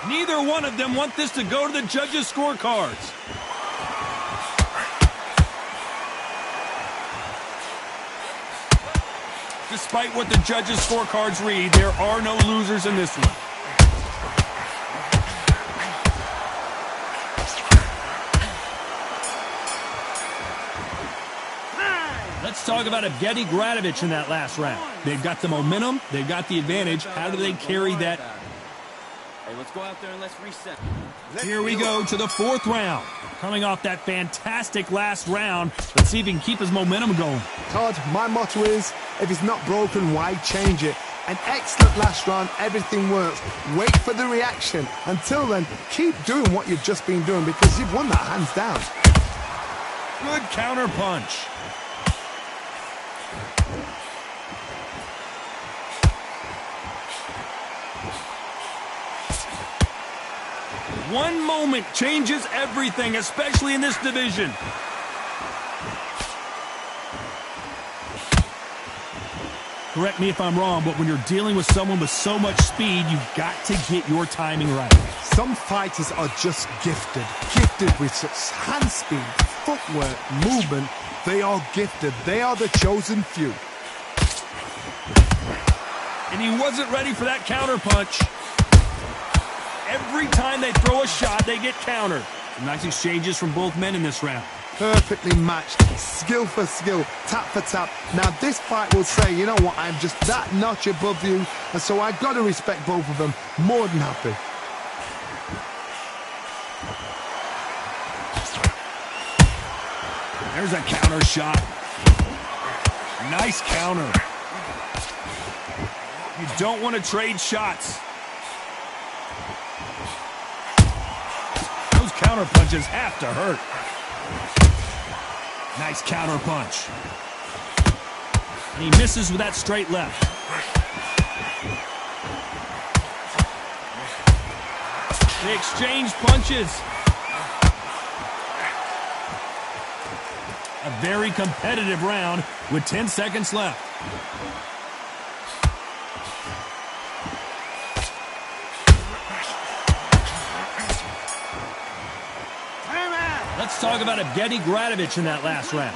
Neither one of them want this to go to the judges' scorecards. Despite what the judges' scorecards read, there are no losers in this one. Let's talk about Evgeny Gradovich in that last round. They've got the momentum, they've got the advantage. How do they carry that? Hey, let's go out there and let's reset. Here we go to the 4th round. Coming off that fantastic last round, let's see if he can keep his momentum going. Todd, my motto is, if it's not broken, why change it? An excellent last round, everything works. Wait for the reaction. Until then, keep doing what you've just been doing because you've won that hands down. Good counter punch. One moment changes everything, especially in this division. Correct me if I'm wrong, but when you're dealing with someone with so much speed, you've got to get your timing right. Some fighters are just gifted. Gifted with such hand speed, footwork, movement. They are gifted. They are the chosen few. And he wasn't ready for that counter punch. Every time they throw a shot, they get countered. Some nice exchanges from both men in this round. Perfectly matched, skill for skill, tap for tap. Now this fight will say, you know what, I'm just that notch above you, and so I got to respect both of them. More than happy. There's a counter shot. Nice counter. You don't want to trade shots. Those counter punches have to hurt. Nice counter punch. And he misses with that straight left. They exchange punches. A very competitive round with 10 seconds left. Let's talk about Evgeny Gradovich in that last round.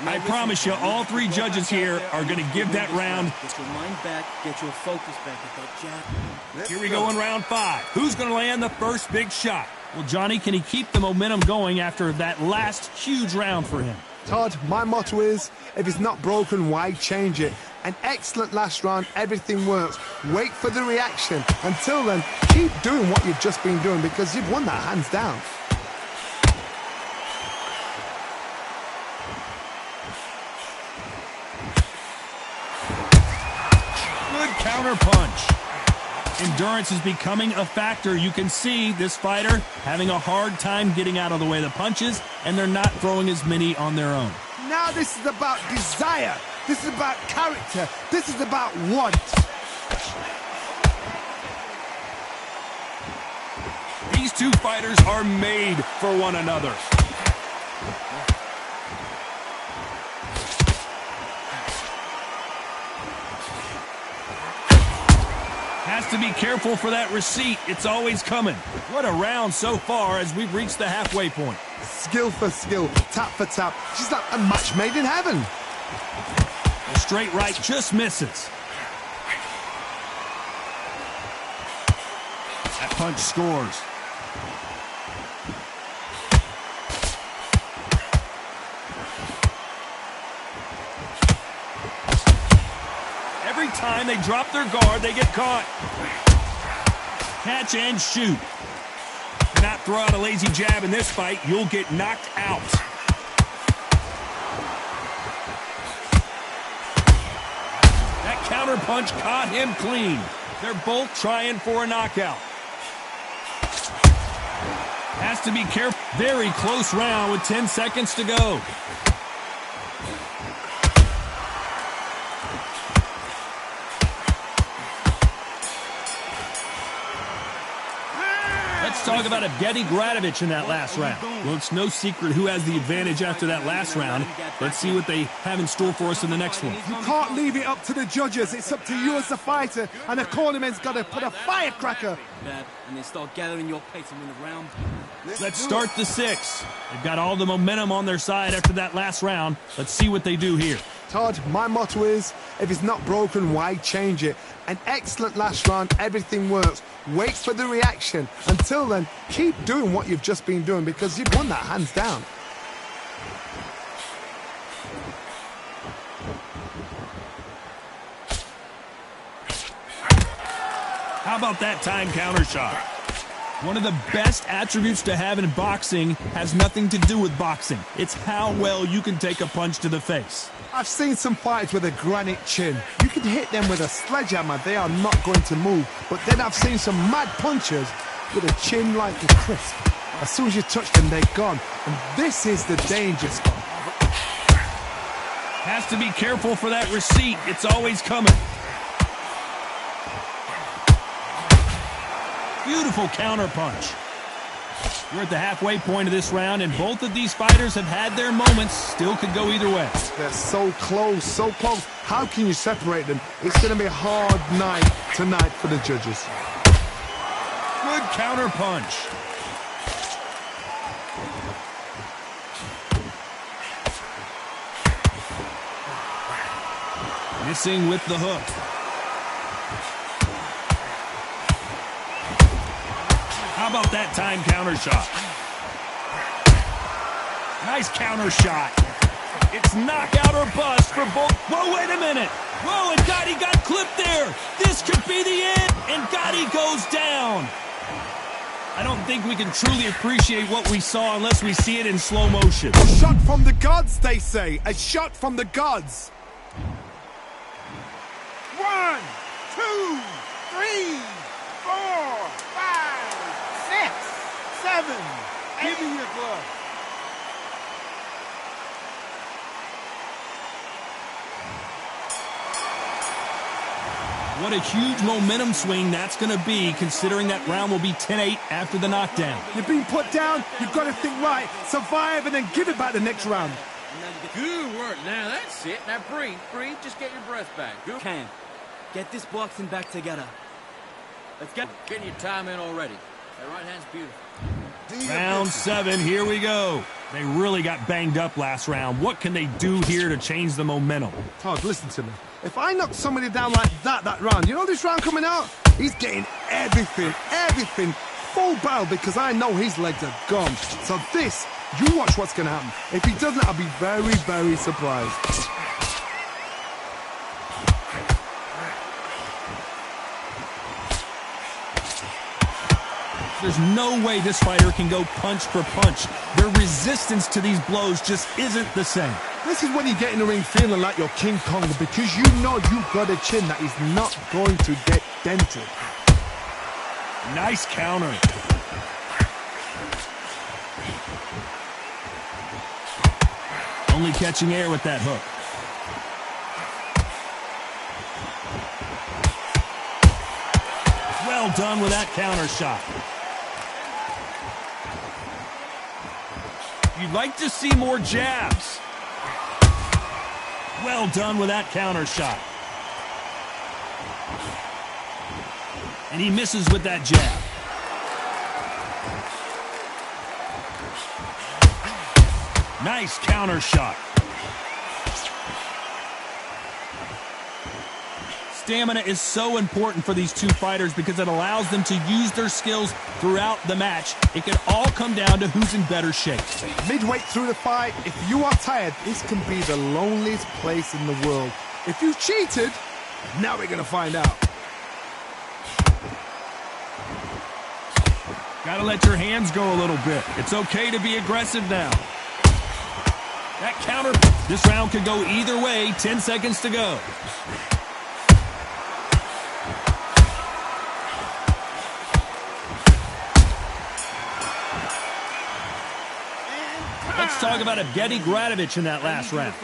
I promise you, all three judges here are going to give that round. Get your mind back, get your focus back at that jab. Here we go in round 5. Who's going to land the first big shot? Well, Johnny, can he keep the momentum going after that last huge round for him? Todd, my motto is, if it's not broken, why change it? An excellent last round, everything works. Wait for the reaction. Until then, keep doing what you've just been doing because you've won that hands down. Counter punch. Endurance is becoming a factor. You can see this fighter having a hard time getting out of the way of the punches, and they're not throwing as many on their own. Now this is about desire. This is about character. This is about want. These two fighters are made for one another. Has to be careful for that receipt. It's always coming. What a round so far as we've reached the halfway point. Skill for skill, tap for tap. She's like a match made in heaven. A straight right just misses. That punch scores. Every time they drop their guard, they get caught. Catch and shoot. Do not throw out a lazy jab in this fight. You'll get knocked out. That counter punch caught him clean. They're both trying for a knockout. Has to be careful. Very close round with 10 seconds to go. Talk about Evgeny Gradovich in that last round. Well, it's no secret who has the advantage after that last round. Let's see what they have in store for us in the next one. You can't leave it up to the judges. It's up to you as the fighter, and the cornerman's got to put a firecracker. And they start gathering your pace and win the round. Let's start the 6. They've got all the momentum on their side after that last round. Let's see what they do here. Todd, my motto is, if it's not broken, why change it? An excellent last round, everything works. Wait for the reaction. Until then, keep doing what you've just been doing because you've won that hands down. How about that time counter shot? One of the best attributes to have in boxing has nothing to do with boxing. It's how well you can take a punch to the face. I've seen some fighters with a granite chin. You can hit them with a sledgehammer, they are not going to move. But then I've seen some mad punchers with a chin like a crisp. As soon as you touch them, they're gone. And this is the danger spot. Has to be careful for that receipt. It's always coming. Beautiful counter punch. We're at the halfway point of this round, and both of these fighters have had their moments. Still could go either way. They're so close, so close. How can you separate them? It's going to be a hard night tonight for the judges. Good counter punch. Missing with the hook. How about that time counter shot? Nice counter shot. It's knockout or bust for both. Whoa, wait a minute. Whoa, and Gotti got clipped there. This could be the end, and Gotti goes down. I don't think we can truly appreciate what we saw unless we see it in slow motion. A shot from the gods, they say. A shot from the gods. 1, 2, 3, 4, 5, 6, 7. Give me your glove. What a huge momentum swing that's going to be, considering that round will be 10-8 after the knockdown. You've been put down, you've got to think right, survive, and then give it back the next round. Good work. Now that's it. Now breathe. Just get your breath back. Good. Cam, get this boxing back together. Let's get Getting your time in already. That right hand's beautiful. Round 7, here we go. They really got banged up last round. What can they do here to change the momentum? Todd, listen to me. If I knock somebody down like that round, you know this round coming out? He's getting everything, full barrel, because I know his legs are gone. So this, you watch what's going to happen. If he doesn't, I'll be very, very surprised. There's no way this fighter can go punch for punch. Their resistance to these blows just isn't the same. This is when you get in the ring feeling like you're King Kong, because you know you've got a chin that is not going to get dented. Nice counter. Only catching air with that hook. Well done with that counter shot. You'd like to see more jabs. Well done with that counter shot. And he misses with that jab. Nice counter shot. Stamina is so important for these two fighters because it allows them to use their skills throughout the match. It can all come down to who's in better shape. Midway through the fight, if you are tired, this can be the loneliest place in the world. If you've cheated, now we're going to find out. Gotta let your hands go a little bit. It's okay to be aggressive now. That counter, this round could go either way. 10 seconds to go. Let's talk about Evgeny Gradovich in that last round.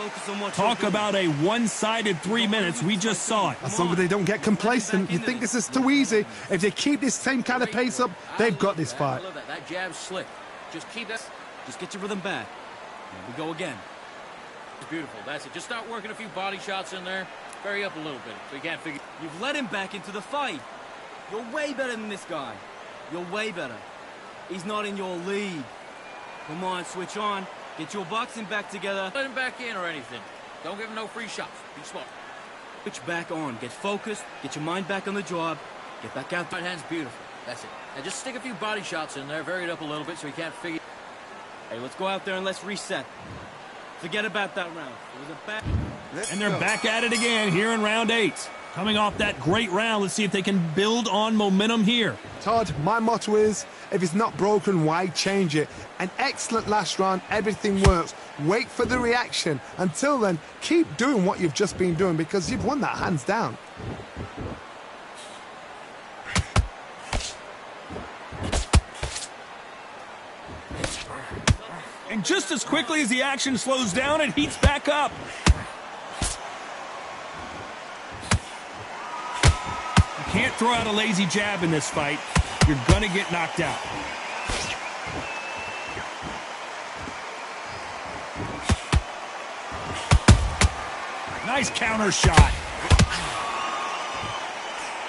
Talk about a one-sided 3 minutes. We just saw it. As long as they don't get complacent, you think this is too easy. If they keep this same kind of pace up, they've got this fight. I love that. That jab's slick. Just keep that. Just get your rhythm back. Here we go again. It's beautiful. That's it. Just start working a few body shots in there. Vary up a little bit. So you can't figure. You've let him back into the fight. You're way better than this guy. You're way better. He's not in your league. Come on, switch on. Get your boxing back together. Let him back in or anything. Don't give him no free shots. Be smart. Switch back on. Get focused. Get your mind back on the job. Get back out there. Right hand's beautiful. That's it. Now just stick a few body shots in there. Vary it up a little bit so he can't figure. Hey, let's go out there and let's reset. Forget about that round. It was a bad... And they're back at it again here in round 8. Coming off that great round, let's see if they can build on momentum here. Todd, my motto is, if it's not broken, why change it? An excellent last round, everything works. Wait for the reaction. Until then, keep doing what you've just been doing because you've won that hands down. And just as quickly as the action slows down, it heats back up. You can't throw out a lazy jab in this fight. You're gonna get knocked out. Nice counter shot.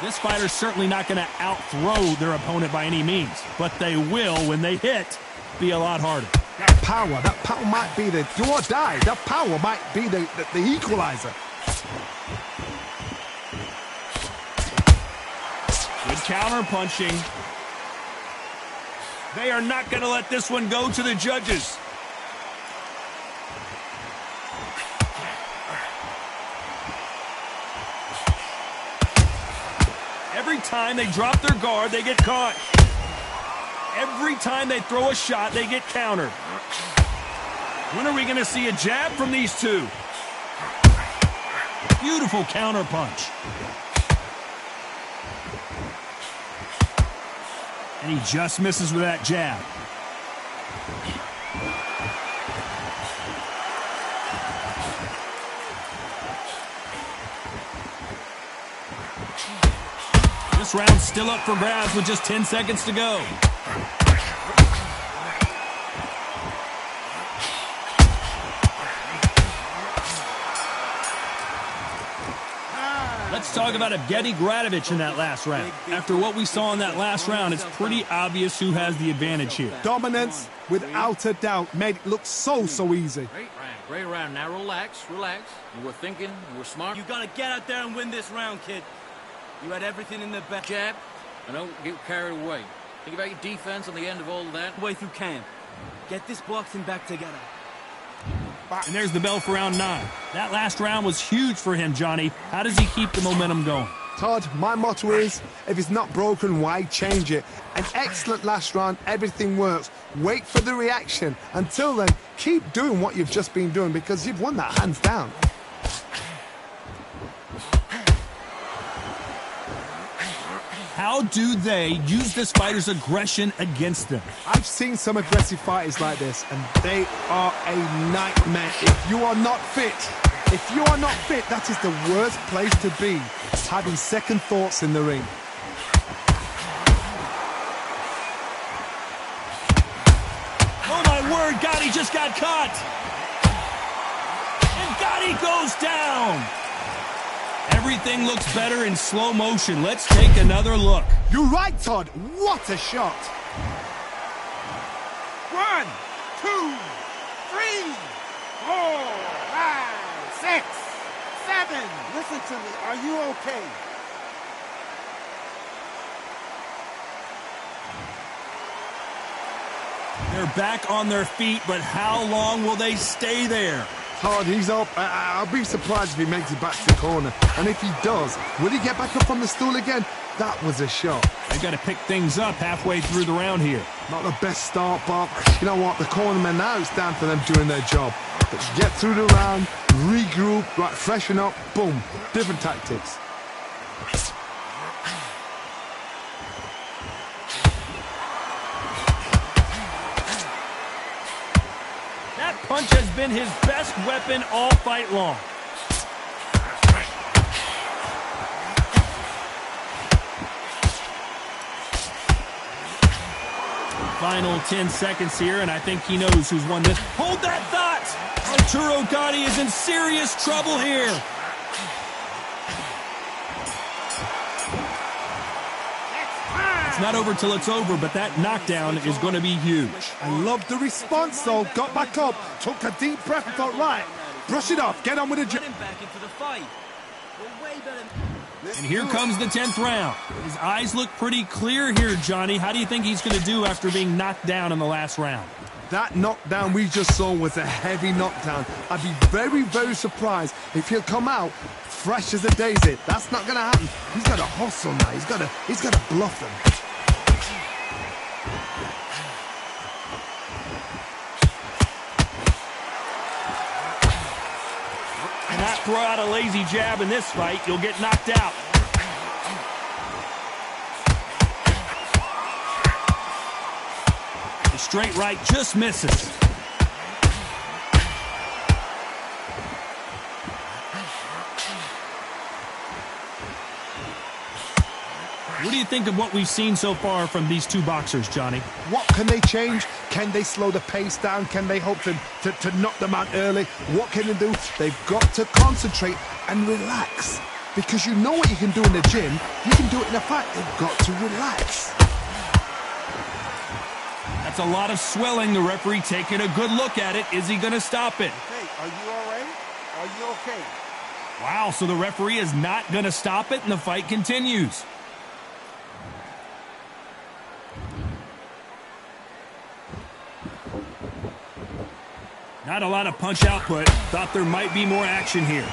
This fighter's certainly not going to out-throw their opponent by any means, but they will, when they hit, be a lot harder. That power might be the do or die. That power might be the equalizer. Good counter punching. They are not going to let this one go to the judges. Every time they drop their guard, they get caught. Every time they throw a shot, they get countered. When are we going to see a jab from these two? Beautiful counter punch. And he just misses with that jab. This round's still up for grabs with just 10 seconds to go. Let's talk about Evgeny Gradovich in that last round. After what we saw in that last round, it's pretty obvious who has the advantage here. Dominance, without a doubt, made it look so easy. Great round. Now relax. You were thinking, you were smart. You gotta get out there and win this round, kid. You had everything in the back. Jab, and don't get carried away. Think about your defense on the end of all of that. Way through camp. Get this boxing back together. And there's the bell for round 9. That last round was huge for him, Johnny. How does he keep the momentum going? Todd, my motto is, if it's not broken, why change it? An excellent last round, everything works. Wait for the reaction. Until then, keep doing what you've just been doing because you've won that hands down. How do they use this fighter's aggression against them? I've seen some aggressive fighters like this, and they are a nightmare. If you are not fit, that is the worst place to be, having second thoughts in the ring. Oh my word, Gotti just got caught! And Gotti goes down! Everything looks better in slow motion. Let's take another look. You're right, Todd. What a shot. 1, 2, 3, 4, 5, 6, 7. Listen to me. Are you okay? They're back on their feet, but how long will they stay there? Todd, he's up. I'll be surprised if he makes it back to the corner. And if he does, will he get back up on the stool again? That was a shot. They got to pick things up halfway through the round here. Not the best start, but you know what? The cornermen now, it's down to them doing their job. But get through the round, regroup, right, freshen up, boom. Different tactics. That punch has been his best weapon all fight long. Final 10 seconds here, and I think he knows who's won this. Hold that thought! Arturo Gotti is in serious trouble here. It's not over till it's over, but that knockdown is going to be huge. I love the response, though. Got back up, took a deep breath and thought, right, brush it off, get on with the job. Back into the fight. We're way better. And here comes the 10th round. His eyes look pretty clear here, Johnny. How do you think he's going to do after being knocked down in the last round? That knockdown we just saw was a heavy knockdown. I'd be very, very surprised if he'll come out fresh as a daisy. That's not going to happen. He's got to hustle now. He's got to bluff them. Not throw out a lazy jab in this fight, you'll get knocked out. The straight right just misses. What do you think of what we've seen so far from these two boxers, Johnny? What can they change? Can they slow the pace down? Can they hope to knock them out early? What can they do? They've got to concentrate and relax. Because you know what you can do in the gym, you can do it in a fight. They've got to relax. That's a lot of swelling. The referee taking a good look at it. Is he going to stop it? Hey, are you all right? Are you okay? Wow, so the referee is not going to stop it, and the fight continues. Not a lot of punch output. Thought there might be more action here.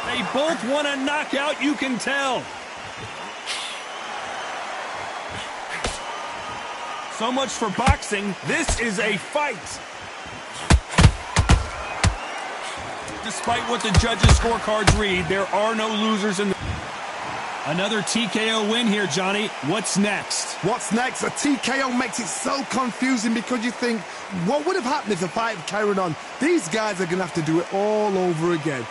They both want a knockout, you can tell. So much for boxing. This is a fight. Despite what the judges' scorecards read, there are no losers in the... Another TKO win here, Johnny. What's next? What's next? A TKO makes it so confusing because you think, what would have happened if the fight had carried on? These guys are going to have to do it all over again.